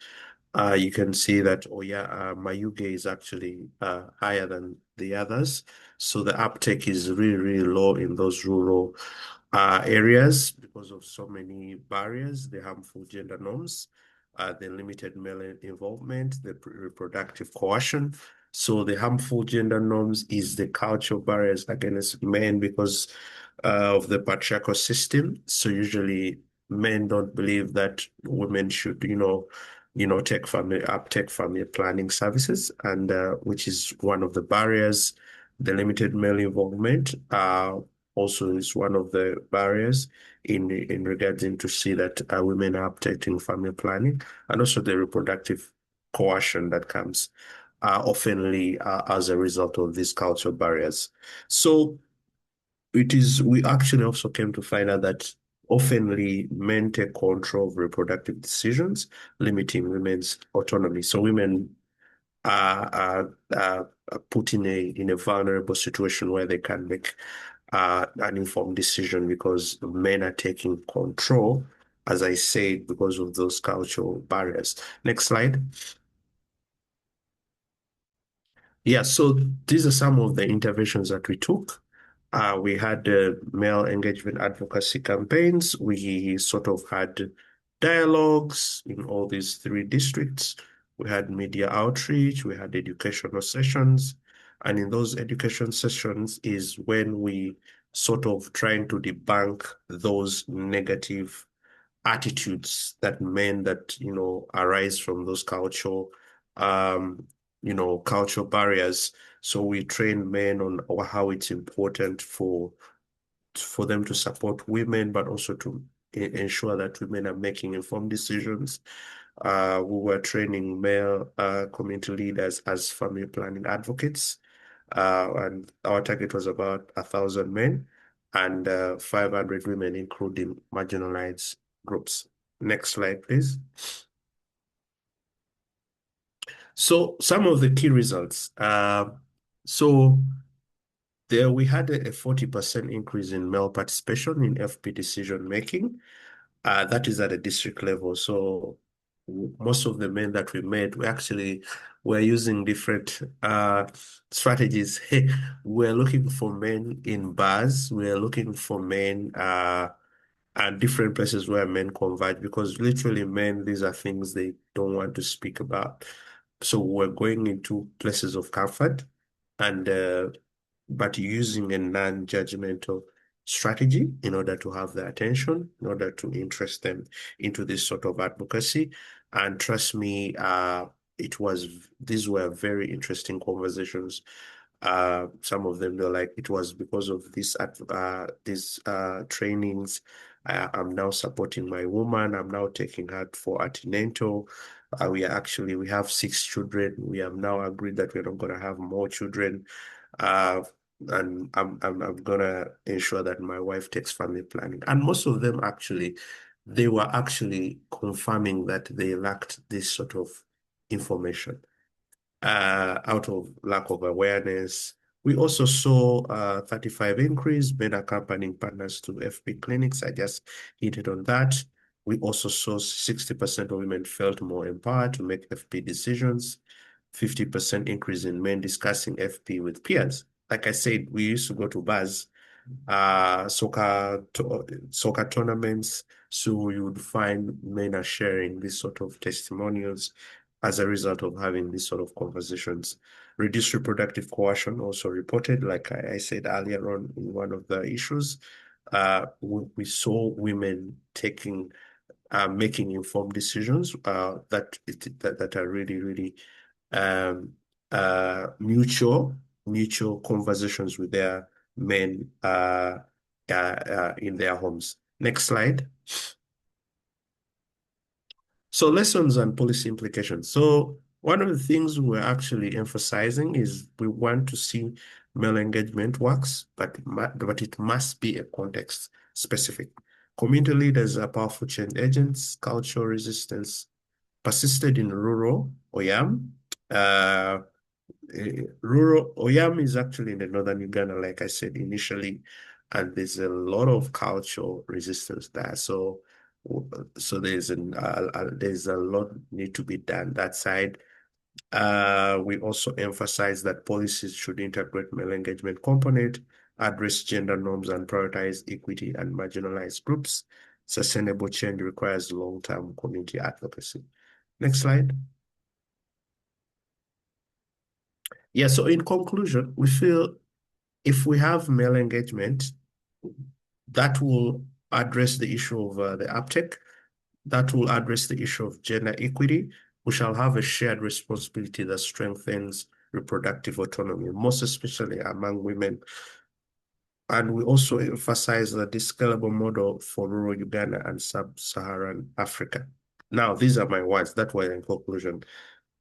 You can see that Mayuge is actually higher than the others. So the uptake is really, really low in those rural areas because of so many barriers, the harmful gender norms, the limited male involvement, the reproductive coercion. So the harmful gender norms is the cultural barriers against men because of the patriarchal system. So usually men don't believe that women should, take family planning services, and which is one of the barriers. The limited male involvement also is one of the barriers in regards to see that women are uptaking family planning, and also the reproductive coercion that comes oftenly as a result of these cultural barriers. So we actually also came to find out that oftenly men take control of reproductive decisions, limiting women's autonomy. So women are put in a vulnerable situation where they can make an informed decision because men are taking control, as I said, because of those cultural barriers. Next slide. Yeah, so these are some of the interventions that we took. We had male engagement advocacy campaigns. We sort of had dialogues in all these 3 districts. We had media outreach, we had educational sessions. And in those education sessions is when we sort of trying to debunk those negative attitudes that arise from those cultural barriers. So we train men on how it's important for them to support women, but also to ensure that women are making informed decisions. We were training male community leaders as family planning advocates, and our target was about 1,000 men and 500 women, including marginalized groups. Next slide, please. So some of the key results. So there we had a 40% increase in male participation in FP decision making. That is at a district level. So most of the men that we met, we actually were using different strategies. We're looking for men in bars. We're looking for men at different places where men converge, because literally men, these are things they don't want to speak about. So we're going into places of comfort, and but using a non-judgmental strategy in order to have their attention, in order to interest them into this sort of advocacy. And trust me, these were very interesting conversations. Some of them, they're like, it was because of these trainings. I'm now supporting my woman. I'm now taking her for antenatal. We have 6 children. We have now agreed that we're not going to have more children. And I'm gonna ensure that my wife takes family planning. And most of them actually, they were actually confirming that they lacked this sort of information out of lack of awareness. We also saw 35 increase men accompanying partners to FP clinics. I just hit it on that. We also saw 60% of women felt more empowered to make FP decisions. 50% increase in men discussing FP with peers. Like I said, we used to go to bars, soccer tournaments, so you would find men are sharing this sort of testimonials as a result of having these sort of conversations. Reduced reproductive coercion also reported, like I said earlier on in one of the issues. We saw women making informed decisions that are really, really mutual conversations with their men in their homes. Next slide. So lessons and policy implications. So one of the things we're actually emphasizing is we want to see male engagement works, but it must be a context specific. Community leaders are powerful change agents. Cultural resistance persisted in rural Oyam. Rural Oyam is actually in the northern Uganda, like I said initially, and there's a lot of cultural resistance there. So there's a lot need to be done that side. We also emphasize that policies should integrate male engagement component, address gender norms, and prioritize equity and marginalized groups. Sustainable change requires long-term community advocacy. Next slide. Yeah, so in conclusion, we feel if we have male engagement, that will address the issue of the uptake, that will address the issue of gender equity. We shall have a shared responsibility that strengthens reproductive autonomy, most especially among women. And we also emphasize that this scalable model for rural Uganda and sub-Saharan Africa. Now, these are my words, that were in conclusion.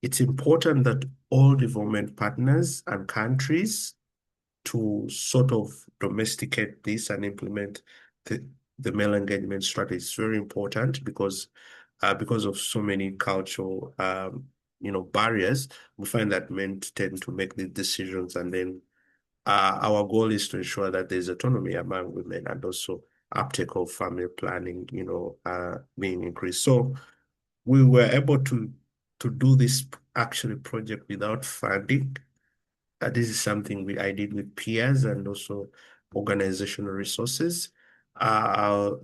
It's important that all development partners and countries to sort of domesticate this and implement the male engagement strategy. It's very important because of so many cultural barriers. We find that men tend to make the decisions, and then our goal is to ensure that there's autonomy among women and also uptake of family planning, being increased. So we were able to do this actually project without funding. This is something I did with peers and also organizational resources. I'll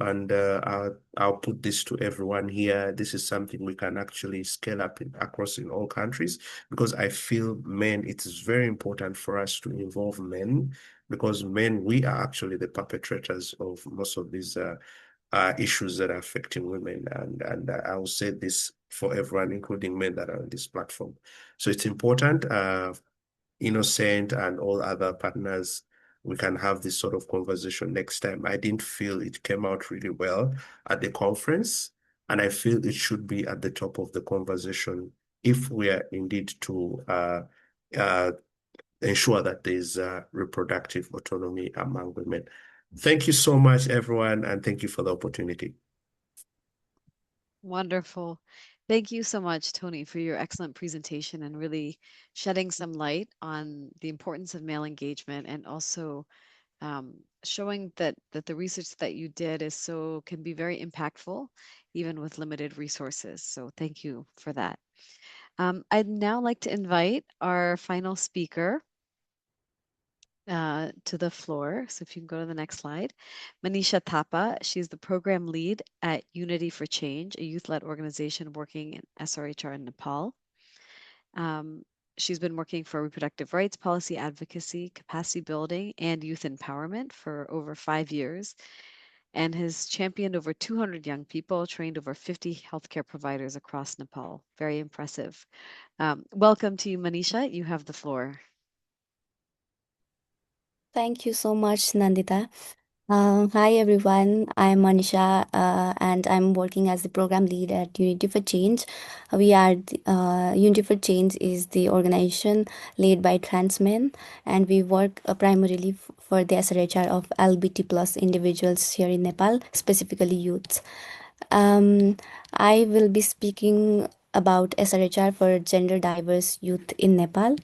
put this to everyone here. This is something we can actually scale up across in all countries, because I feel it is very important for us to involve men, because men, we are actually the perpetrators of most of these issues that are affecting women. And I will say this for everyone, including men that are on this platform. So it's important. Innocent and all other partners, we can have this sort of conversation next time. I didn't feel it came out really well at the conference, and I feel it should be at the top of the conversation if we are indeed to ensure that there's reproductive autonomy among women. Thank you so much, everyone, and thank you for the opportunity. Wonderful. Thank you so much, Tony, for your excellent presentation and really shedding some light on the importance of male engagement and also showing that the research that you did can be very impactful, even with limited resources. So thank you for that. I'd now like to invite our final speaker to the floor. So if you can go to the next slide. Manisha Thapa, she's the program lead at Unity for Change, a youth-led organization working in SRHR in Nepal. She's been working for reproductive rights, policy advocacy, capacity building, and youth empowerment for over 5 years, and has championed over 200 young people, trained over 50 healthcare providers across Nepal. Very impressive. Welcome to you, Manisha. You have the floor. Thank you so much, Nandita. Hi everyone, I'm Manisha and I'm working as the program lead at Unity for Change. Unity for Change is the organization led by trans men, and we work primarily for the SRHR of LGBT plus individuals here in Nepal, specifically youths. I will be speaking about SRHR for gender diverse youth in Nepal.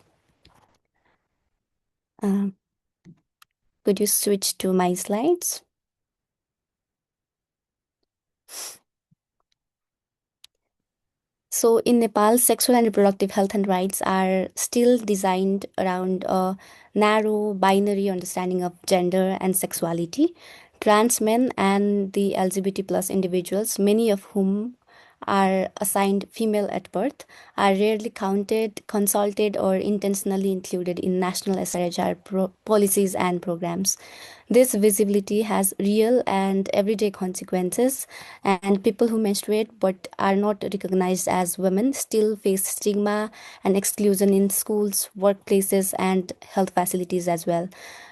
Could you switch to my slides? So in Nepal, sexual and reproductive health and rights are still designed around a narrow binary understanding of gender and sexuality. Trans men and the LGBT plus individuals, many of whom are assigned female at birth, are rarely counted, consulted, or intentionally included in national SRHR policies and programs. This visibility has real and everyday consequences, and people who menstruate but are not recognized as women still face stigma and exclusion in schools, workplaces, and health facilities as well.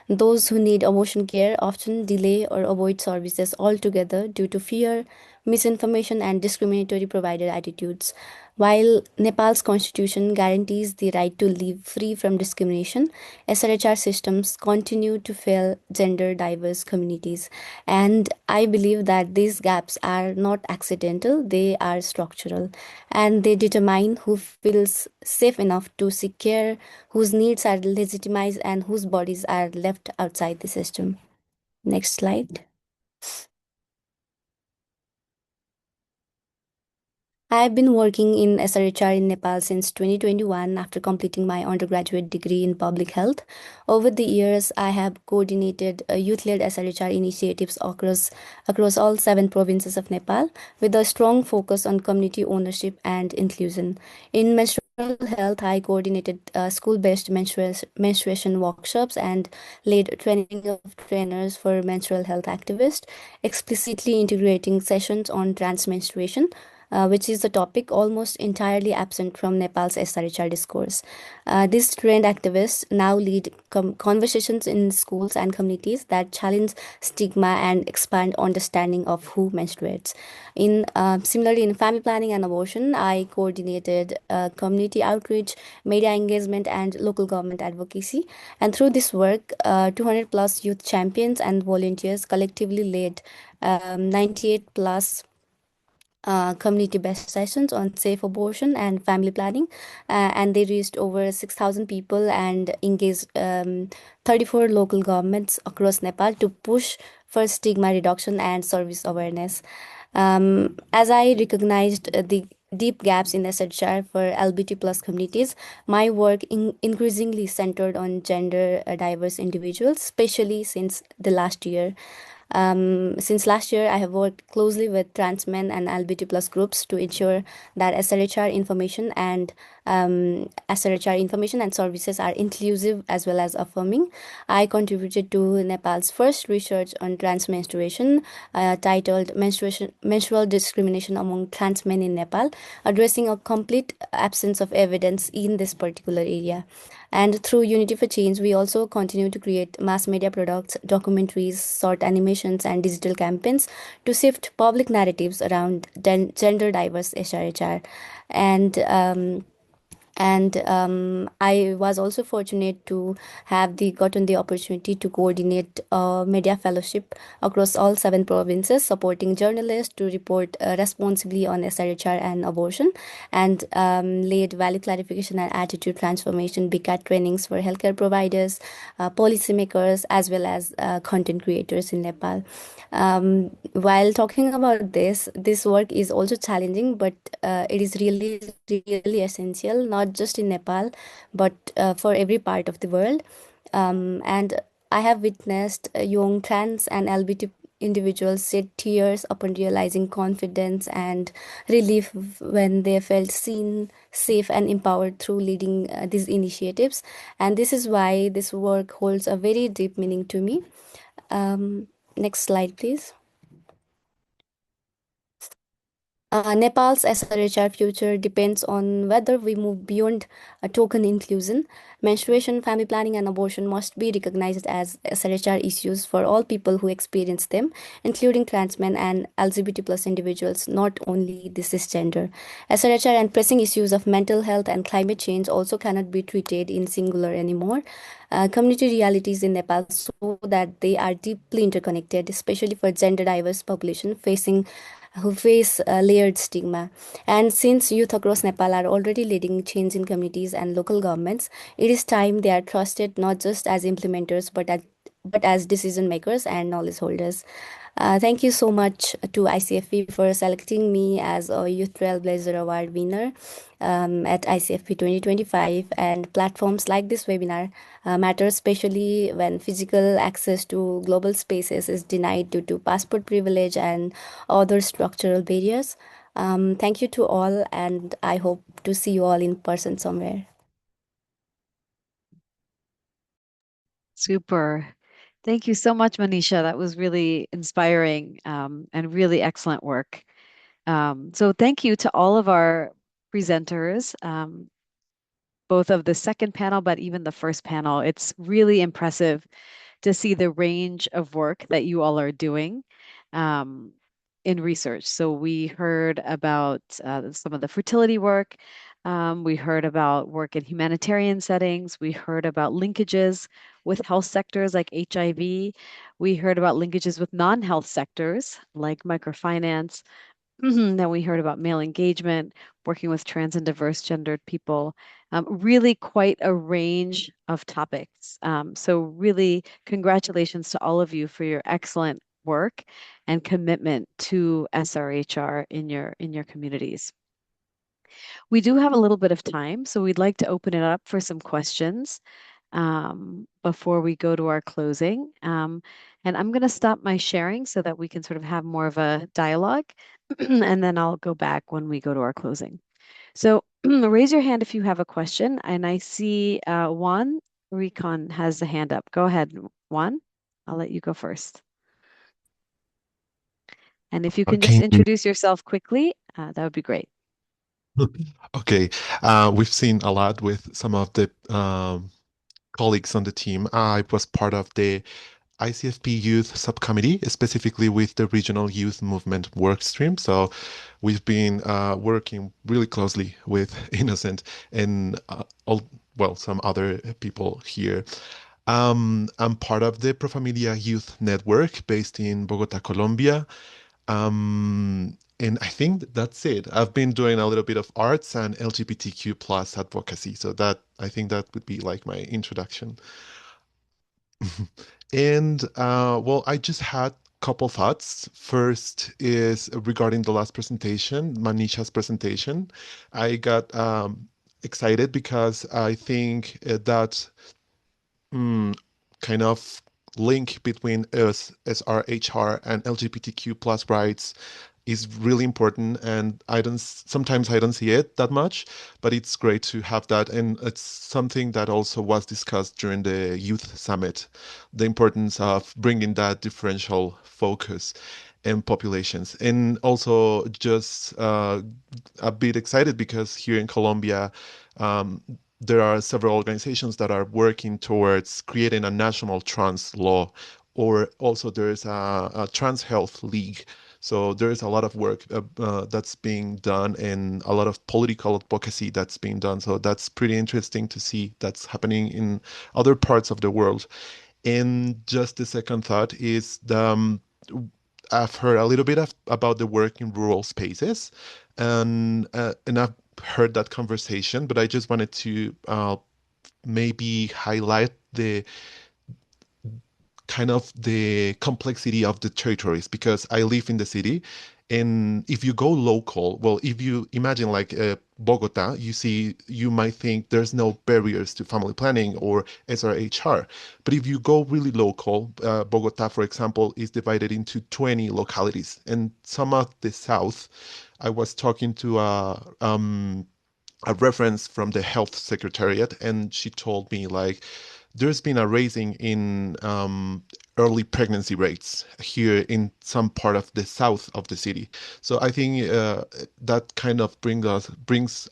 Those who need abortion care often delay or avoid services altogether due to fear, misinformation, and discriminatory provider attitudes. While Nepal's constitution guarantees the right to live free from discrimination, SRHR systems continue to fail gender diverse communities. And I believe that these gaps are not accidental, they are structural. And they determine who feels safe enough to seek care, whose needs are legitimized, and whose bodies are left outside the system. Next slide. I've been working in SRHR in Nepal since 2021 after completing my undergraduate degree in public health. Over the years, I have coordinated youth-led SRHR initiatives across all 7 provinces of Nepal with a strong focus on community ownership and inclusion. In menstrual health, I coordinated school-based menstruation workshops and led training of trainers for menstrual health activists, explicitly integrating sessions on trans menstruation, which is a topic almost entirely absent from Nepal's SRHR discourse. These trained activists now lead conversations in schools and communities that challenge stigma and expand understanding of who menstruates. Similarly, in family planning and abortion, I coordinated community outreach, media engagement, and local government advocacy. And through this work, 200 plus youth champions and volunteers collectively led 98 plus community-based sessions on safe abortion and family planning, and they reached over 6,000 people and engaged 34 local governments across Nepal to push for stigma reduction and service awareness. As I recognized the deep gaps in SHR for LGBT plus communities, my work increasingly centered on gender diverse individuals, especially since the last year. Since last year, I have worked closely with trans men and LGBT plus groups to ensure that SRHR information and services are inclusive as well as affirming. I contributed to Nepal's first research on trans menstruation, titled Menstrual Discrimination Among Trans Men in Nepal, addressing a complete absence of evidence in this particular area. And through Unity for Change, we also continue to create mass media products, documentaries, short animations, and digital campaigns to shift public narratives around gender diverse SRHR. And And I was also fortunate to have gotten the opportunity to coordinate a media fellowship across all 7 provinces, supporting journalists to report responsibly on SRHR and abortion, and laid value clarification and attitude transformation BCAT trainings for healthcare providers, policymakers, as well as content creators in Nepal. While talking about this work is also challenging, but it is really essential, not just in Nepal, but for every part of the world. And I have witnessed young trans and LGBT individuals shed tears upon realizing confidence and relief when they felt seen, safe, and empowered through leading these initiatives. And this is why this work holds a very deep meaning to me. Next slide, please. Nepal's SRHR future depends on whether we move beyond a token inclusion. Menstruation, family planning, and abortion must be recognized as SRHR issues for all people who experience them, including trans men and LGBT plus individuals, not only the cisgender. SRHR and pressing issues of mental health and climate change also cannot be treated in singular anymore. Community realities in Nepal so that they are deeply interconnected, especially for gender diverse population who face layered stigma. And since youth across Nepal are already leading change in communities and local governments, it is time they are trusted not just as implementers but as decision makers and knowledge holders. Thank you so much to ICFP for selecting me as a Youth Trailblazer Award winner at ICFP 2025. And platforms like this webinar matter, especially when physical access to global spaces is denied due to passport privilege and other structural barriers. Thank you to all, and I hope to see you all in person somewhere. Super. Thank you so much, Manisha. That was really inspiring and really excellent work. So thank you to all of our presenters, both of the second panel, but even the first panel. It's really impressive to see the range of work that you all are doing in research. So we heard about some of the fertility work. We heard about work in humanitarian settings. We heard about linkages with health sectors like HIV. We heard about linkages with non-health sectors like microfinance. Then we heard about male engagement, working with trans and diverse gendered people. Really quite a range of topics. So really congratulations to all of you for your excellent work and commitment to SRHR in your communities. We do have a little bit of time, so we'd like to open it up for some questions before we go to our closing. And I'm going to stop my sharing so that we can sort of have more of a dialogue, and then I'll go back when we go to our closing. So raise your hand if you have a question. And I see Juan Recon has the hand up. Go ahead, Juan. I'll let you go first. And if you can just introduce yourself quickly, that would be great. Okay, we've seen a lot with some of the colleagues on the team. I was part of the ICFP Youth Subcommittee, specifically with the Regional Youth Movement Workstream. So we've been working really closely with Innocent and some other people here. I'm part of the Pro Familia Youth Network based in Bogota, Colombia. And I think that's it. I've been doing a little bit of arts and LGBTQ plus advocacy. So I think that would be like my introduction. And I just had a couple thoughts. First is regarding the last presentation, Manisha's presentation. I got excited because I think that kind of link between SRHR and LGBTQ plus rights is really important, and sometimes I don't see it that much, but it's great to have that, and it's something that also was discussed during the youth summit, the importance of bringing that differential focus in populations. And also just a bit excited because here in Colombia, there are several organizations that are working towards creating a national trans law, or also there's a trans health league. So there is a lot of work that's being done and a lot of political advocacy that's being done. So that's pretty interesting to see that's happening in other parts of the world. And just the second thought is I've heard a little bit about the work in rural spaces, and I've heard that conversation, but I just wanted to maybe highlight the kind of the complexity of the territories because I live in the city. And if you go local, well, if you imagine like Bogota, you might think there's no barriers to family planning or SRHR. But if you go really local, Bogota, for example, is divided into 20 localities. And some of the south, I was talking to a reference from the health secretariat, and she told me like there's been a raising in early pregnancy rates here in some part of the south of the city. So I think that kind of brings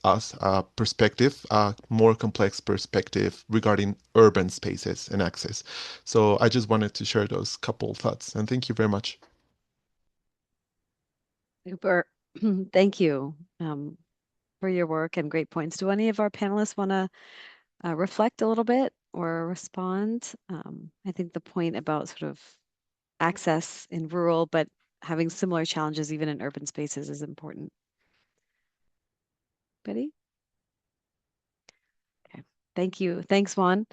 us a perspective, a more complex perspective regarding urban spaces and access. So I just wanted to share those couple thoughts, and thank you very much. Super. Thank you for your work and great points. Do any of our panelists want to reflect a little bit or respond? I think the point about sort of access in rural, but having similar challenges even in urban spaces is important. Betty? Okay, thank you. Thanks, Juan.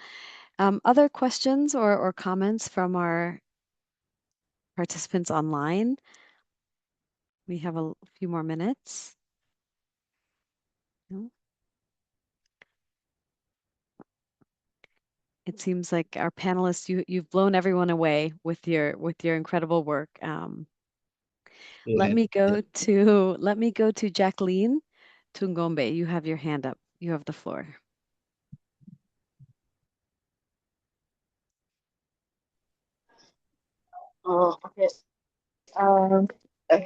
Other questions or comments from our participants online? We have a few more minutes. No? It seems like our panelists, you've blown everyone away with your incredible work. Let me go to Jacqueline Tungombe. You have your hand up. You have the floor. Oh, okay.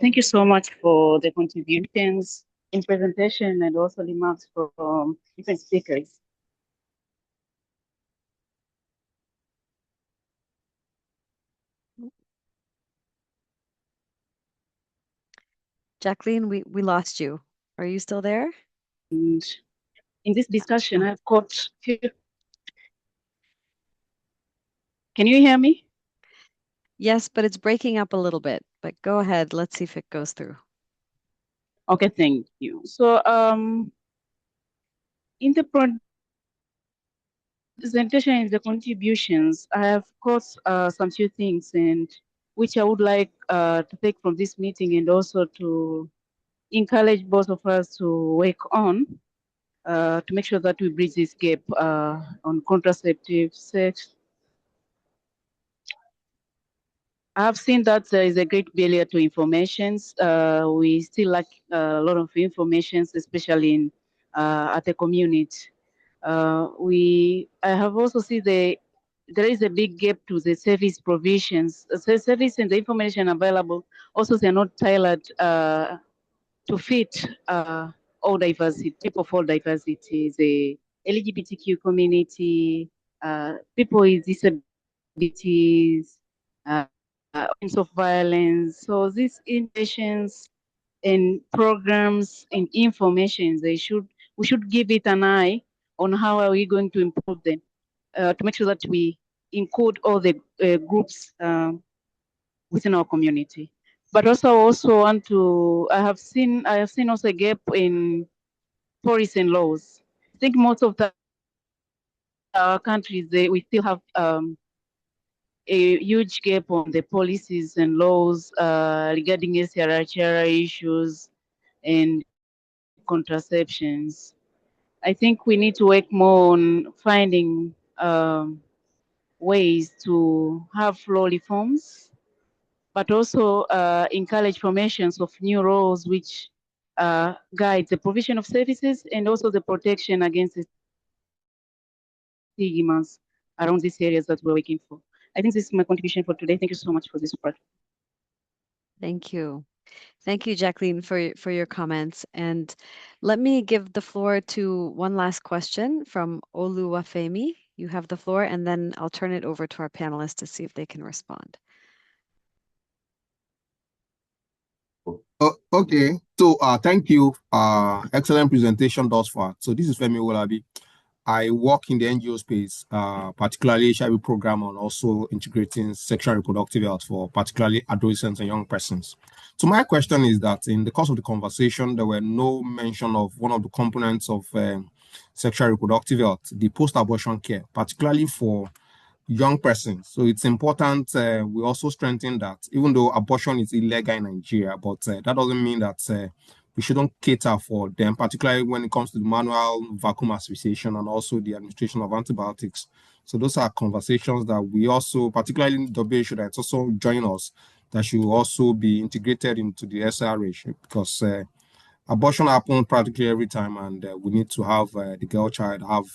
Thank you so much for the contributions in presentation and also remarks from different speakers. Jacqueline, we lost you. Are you still there? And in this discussion, I've got few. Can you hear me? Yes, but it's breaking up a little bit. But go ahead. Let's see if it goes through. Okay, thank you. So, in the presentation and the contributions, I have got some few things and which I would like to take from this meeting and also to encourage both of us to work on to make sure that we bridge this gap on contraceptive, sex. I've seen that there is a great barrier to information. We still lack a lot of information, especially in at the community. I have also seen there is a big gap to the service provisions. The service and the information available also they're not tailored to fit all diversity, people of all diversity, the LGBTQ community, people with disabilities, kinds of violence. So these innovations and programs and information, we should give it an eye on how are we going to improve them to make sure that we include all the groups within our community. But also want to, I have seen also a gap in policies and laws. I think most of our countries, we still have a huge gap on the policies and laws regarding SRHR issues and contraceptions. I think we need to work more on finding ways to have law reforms, but also encourage formations of new laws which guide the provision of services and also the protection against the stigmas around these areas that we're working for. I think this is my contribution for today. Thank you so much for this part. Thank you. Thank you, Jacqueline, for your comments. And let me give the floor to one last question from Oluwafemi. You have the floor, and then I'll turn it over to our panelists to see if they can respond. Okay. So thank you. Excellent presentation thus far. So this is Femi Wolabi. I work in the NGO space, particularly HIV program and also integrating sexual and reproductive health for particularly adolescents and young persons. So my question is that in the course of the conversation, there were no mention of one of the components of sexual and reproductive health, the post-abortion care, particularly for young persons. So it's important we also strengthen that, even though abortion is illegal in Nigeria, but that doesn't mean that we shouldn't cater for them, particularly when it comes to the manual vacuum asphyxiation and also the administration of antibiotics. So those are conversations that we also, particularly in WHO, that's also join us, that should also be integrated into the SRH, because abortion happens practically every time, and we need to have the girl child have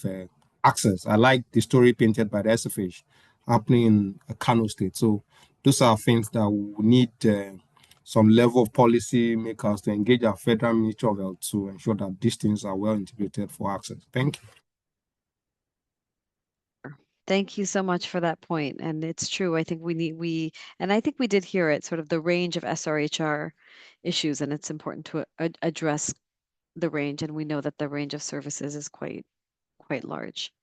access. I like the story painted by the SFH happening in Kano State. So those are things that we need some level of policy makers to engage our federal Ministry of Health to ensure that these things are well integrated for access. Thank you. Thank you so much for that point. And it's true. I think and I think we did hear it, sort of the range of SRHR issues, and it's important to address the range. And we know that the range of services is quite large.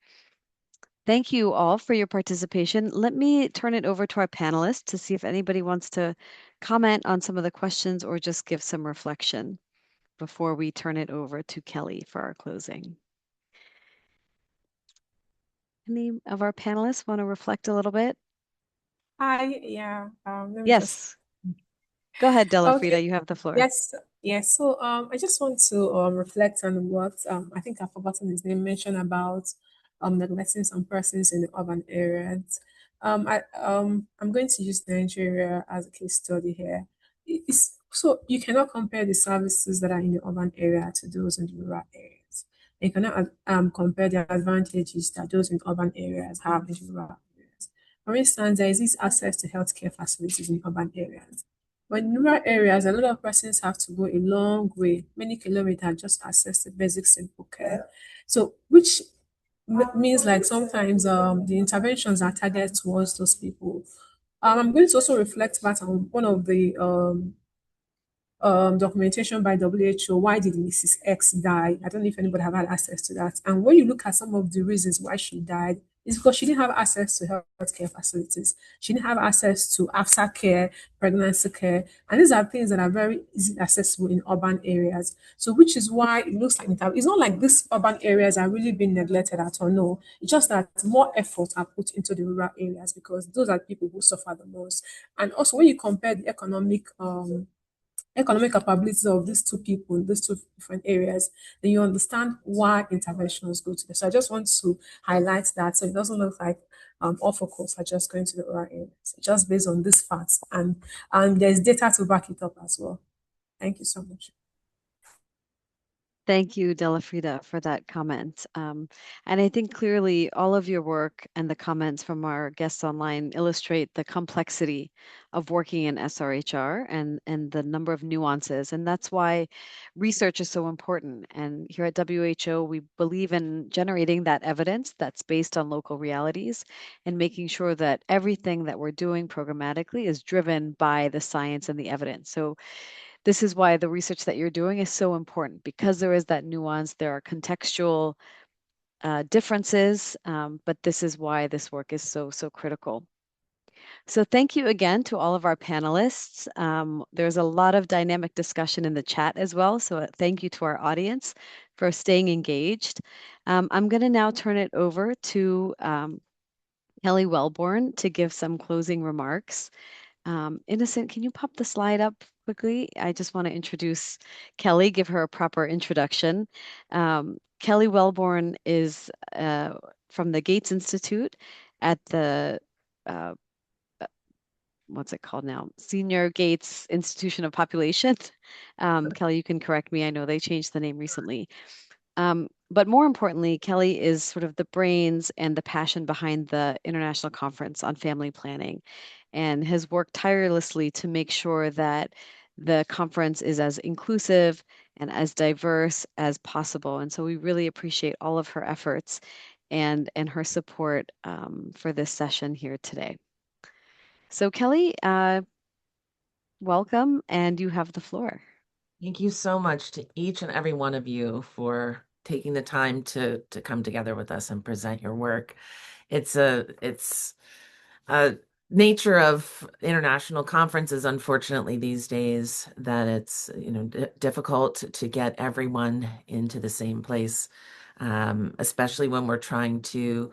Thank you all for your participation. Let me turn it over to our panelists to see if anybody wants to comment on some of the questions or just give some reflection before we turn it over to Kellie for our closing. Any of our panelists want to reflect a little bit? Hi, yeah. Let me Yes. Go ahead, Delafrida. Okay. You have the floor. Yes. So I just want to reflect on what I think I've forgotten his name mentioned about neglecting some persons in the urban areas. I'm going to use Nigeria as a case study here. So you cannot compare the services that are in the urban area to those in the rural areas. You cannot compare the advantages that those in urban areas have in the rural areas. For instance, there is this access to healthcare facilities in urban areas. But in rural areas, a lot of persons have to go a long way, many kilometers, just to access the basic simple care. So, which means like sometimes the interventions are targeted towards those people. I'm going to also reflect back on one of the documentation by WHO. Why did Mrs. X die? I don't know if anybody have had access to that. And when you look at some of the reasons why she died, it's because she didn't have access to healthcare facilities. She didn't have access to aftercare, pregnancy care, and these are things that are very easily accessible in urban areas. So, which is why it looks like it's not like these urban areas are really being neglected at all. No, it's just that more efforts are put into the rural areas because those are people who suffer the most. And also, when you compare the economic capabilities of these two people in these two different areas, then you understand why interventions go to this. So I just want to highlight that so it doesn't look like all focus are just going to the rural areas. It's just based on these facts and there's data to back it up as well. Thank you so much. Thank you, Delafrida, for that comment. And I think clearly all of your work and the comments from our guests online illustrate the complexity of working in SRHR and the number of nuances. And that's why research is so important. And here at WHO, we believe in generating that evidence that's based on local realities and making sure that everything that we're doing programmatically is driven by the science and the evidence. So this is why the research that you're doing is so important, because there is that nuance, there are contextual differences, but this is why this work is so critical. So thank you again to all of our panelists. There's a lot of dynamic discussion in the chat as well, so thank you to our audience for staying engaged. I'm going to now turn it over to Kellie Welborn to give some closing remarks. Innocent, can you pop the slide up quickly? I just want to introduce Kellie, give her a proper introduction. Kellie Welborn is from the Gates Institute at the, what's it called now? Senior Gates Institution of Population. Kellie, you can correct me. I know they changed the name recently. But more importantly, Kellie is sort of the brains and the passion behind the International Conference on Family Planning and has worked tirelessly to make sure that the conference is as inclusive and as diverse as possible. And so we really appreciate all of her efforts and her support for this session here today. So Kellie, welcome, and you have the floor. Thank you so much to each and every one of you for taking the time to come together with us and present your work. It's a nature of international conferences, unfortunately, these days, that it's difficult to get everyone into the same place, especially when we're trying to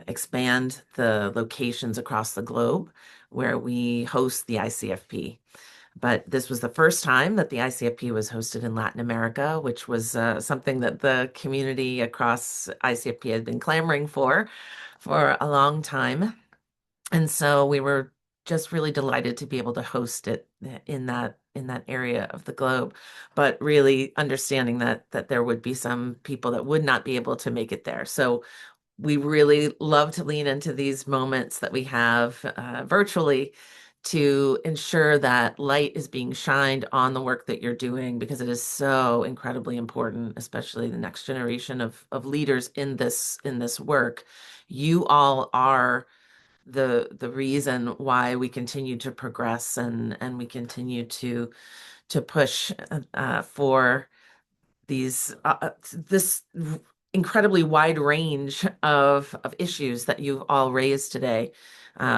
expand the locations across the globe where we host the ICFP. But this was the first time that the ICFP was hosted in Latin America, which was something that the community across ICFP had been clamoring for a long time. And so we were just really delighted to be able to host it in that area of the globe, but really understanding that there would be some people that would not be able to make it there. So we really love to lean into these moments that we have virtually to ensure that light is being shined on the work that you're doing, because it is so incredibly important, especially the next generation of leaders in this work. You all are the reason why we continue to progress and we continue to push for this incredibly wide range of issues that you've all raised today,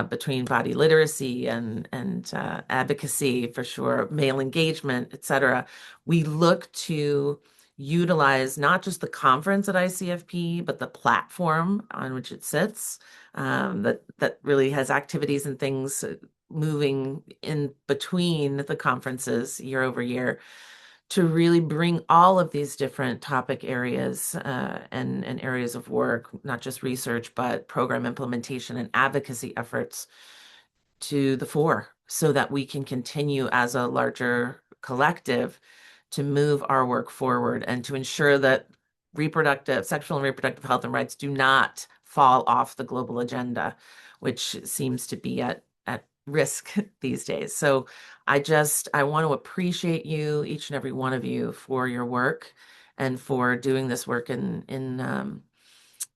between body literacy and advocacy, for sure, male engagement, etc. We look to utilize not just the conference at ICFP, but the platform on which it sits, that really has activities and things moving in between the conferences year over year, to really bring all of these different topic areas and areas of work, not just research, but program implementation and advocacy efforts to the fore, so that we can continue as a larger collective to move our work forward and to ensure that sexual and reproductive health and rights do not fall off the global agenda, which seems to be at risk these days. So I want to appreciate you, each and every one of you, for your work and for doing this work in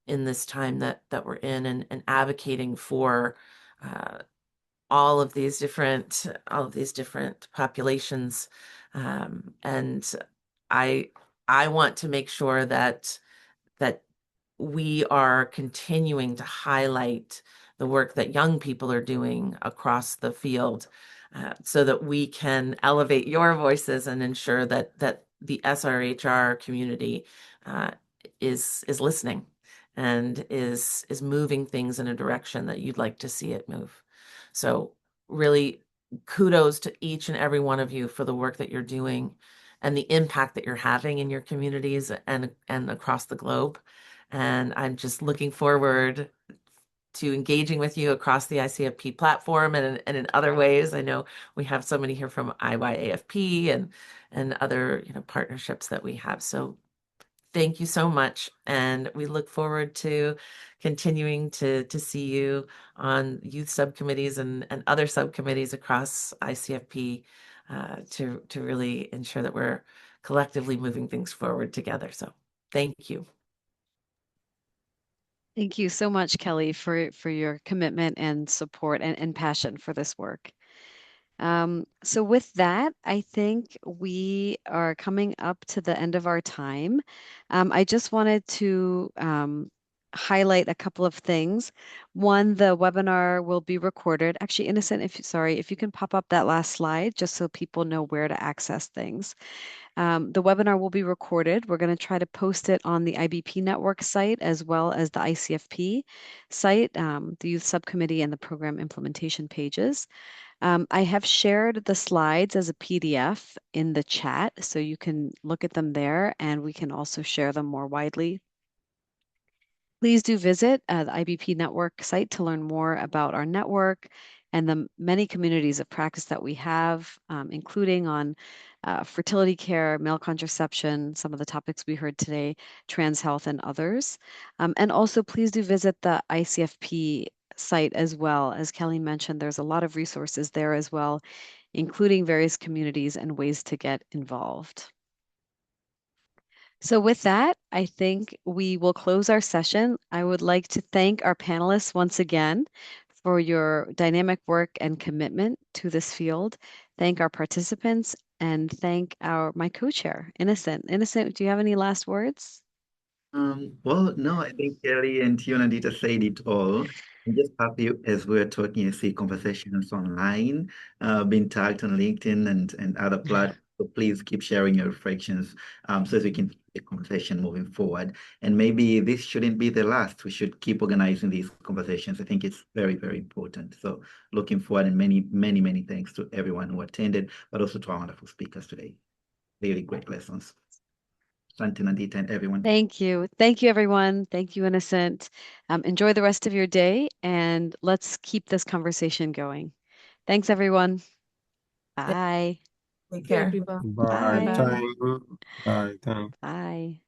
this time that we're in, and advocating for all of these different populations. And I want to make sure that we are continuing to highlight the work that young people are doing across the field, so that we can elevate your voices and ensure that the SRHR community is listening and is moving things in a direction that you'd like to see it move. So really, kudos to each and every one of you for the work that you're doing and the impact that you're having in your communities and across the globe. And I'm just looking forward to engaging with you across the ICFP platform and in other ways. I know we have so many here from IYAFP and other partnerships that we have. So thank you so much. And we look forward to continuing to see you on youth subcommittees and other subcommittees across ICFP, to really ensure that we're collectively moving things forward together. So thank you. Thank you so much, Kellie, for your commitment and support and passion for this work. So with that, I think we are coming up to the end of our time. I just wanted to highlight a couple of things. One, the webinar will be recorded. Actually, Innocent, if you can pop up that last slide, just so people know where to access things. The webinar will be recorded. We're going to try to post it on the IBP network site as well as the ICFP site, the youth subcommittee and the program implementation pages. I have shared the slides as a PDF in the chat, so you can look at them there, and we can also share them more widely. Please do visit the IBP network site to learn more about our network and the many communities of practice that we have, including on fertility care, male contraception, some of the topics we heard today, trans health, and others. And also, please do visit the ICFP site as well. As Kellie mentioned, there's a lot of resources there as well, including various communities and ways to get involved. So with that, I think we will close our session. I would like to thank our panelists once again for your dynamic work and commitment to this field. Thank our participants and thank my co-chair, Innocent. Innocent, do you have any last words? Well, no, I think Kellie and Yonadita said it all. I'm just happy as we're talking, I see conversations online, being tagged on LinkedIn and other platforms. So please keep sharing your reflections so as we can keep the conversation moving forward. And maybe this shouldn't be the last. We should keep organizing these conversations. I think it's very, very important. So looking forward, and many, many, many thanks to everyone who attended, but also to our wonderful speakers today. Really great lessons. Santi, Nandita, and everyone. Thank you. Thank you, everyone. Thank you, Innocent. Enjoy the rest of your day, and let's keep this conversation going. Thanks, everyone. Bye. Take Thank you, care. everyone. Bye. Bye. Thank you. Bye. Thank Bye.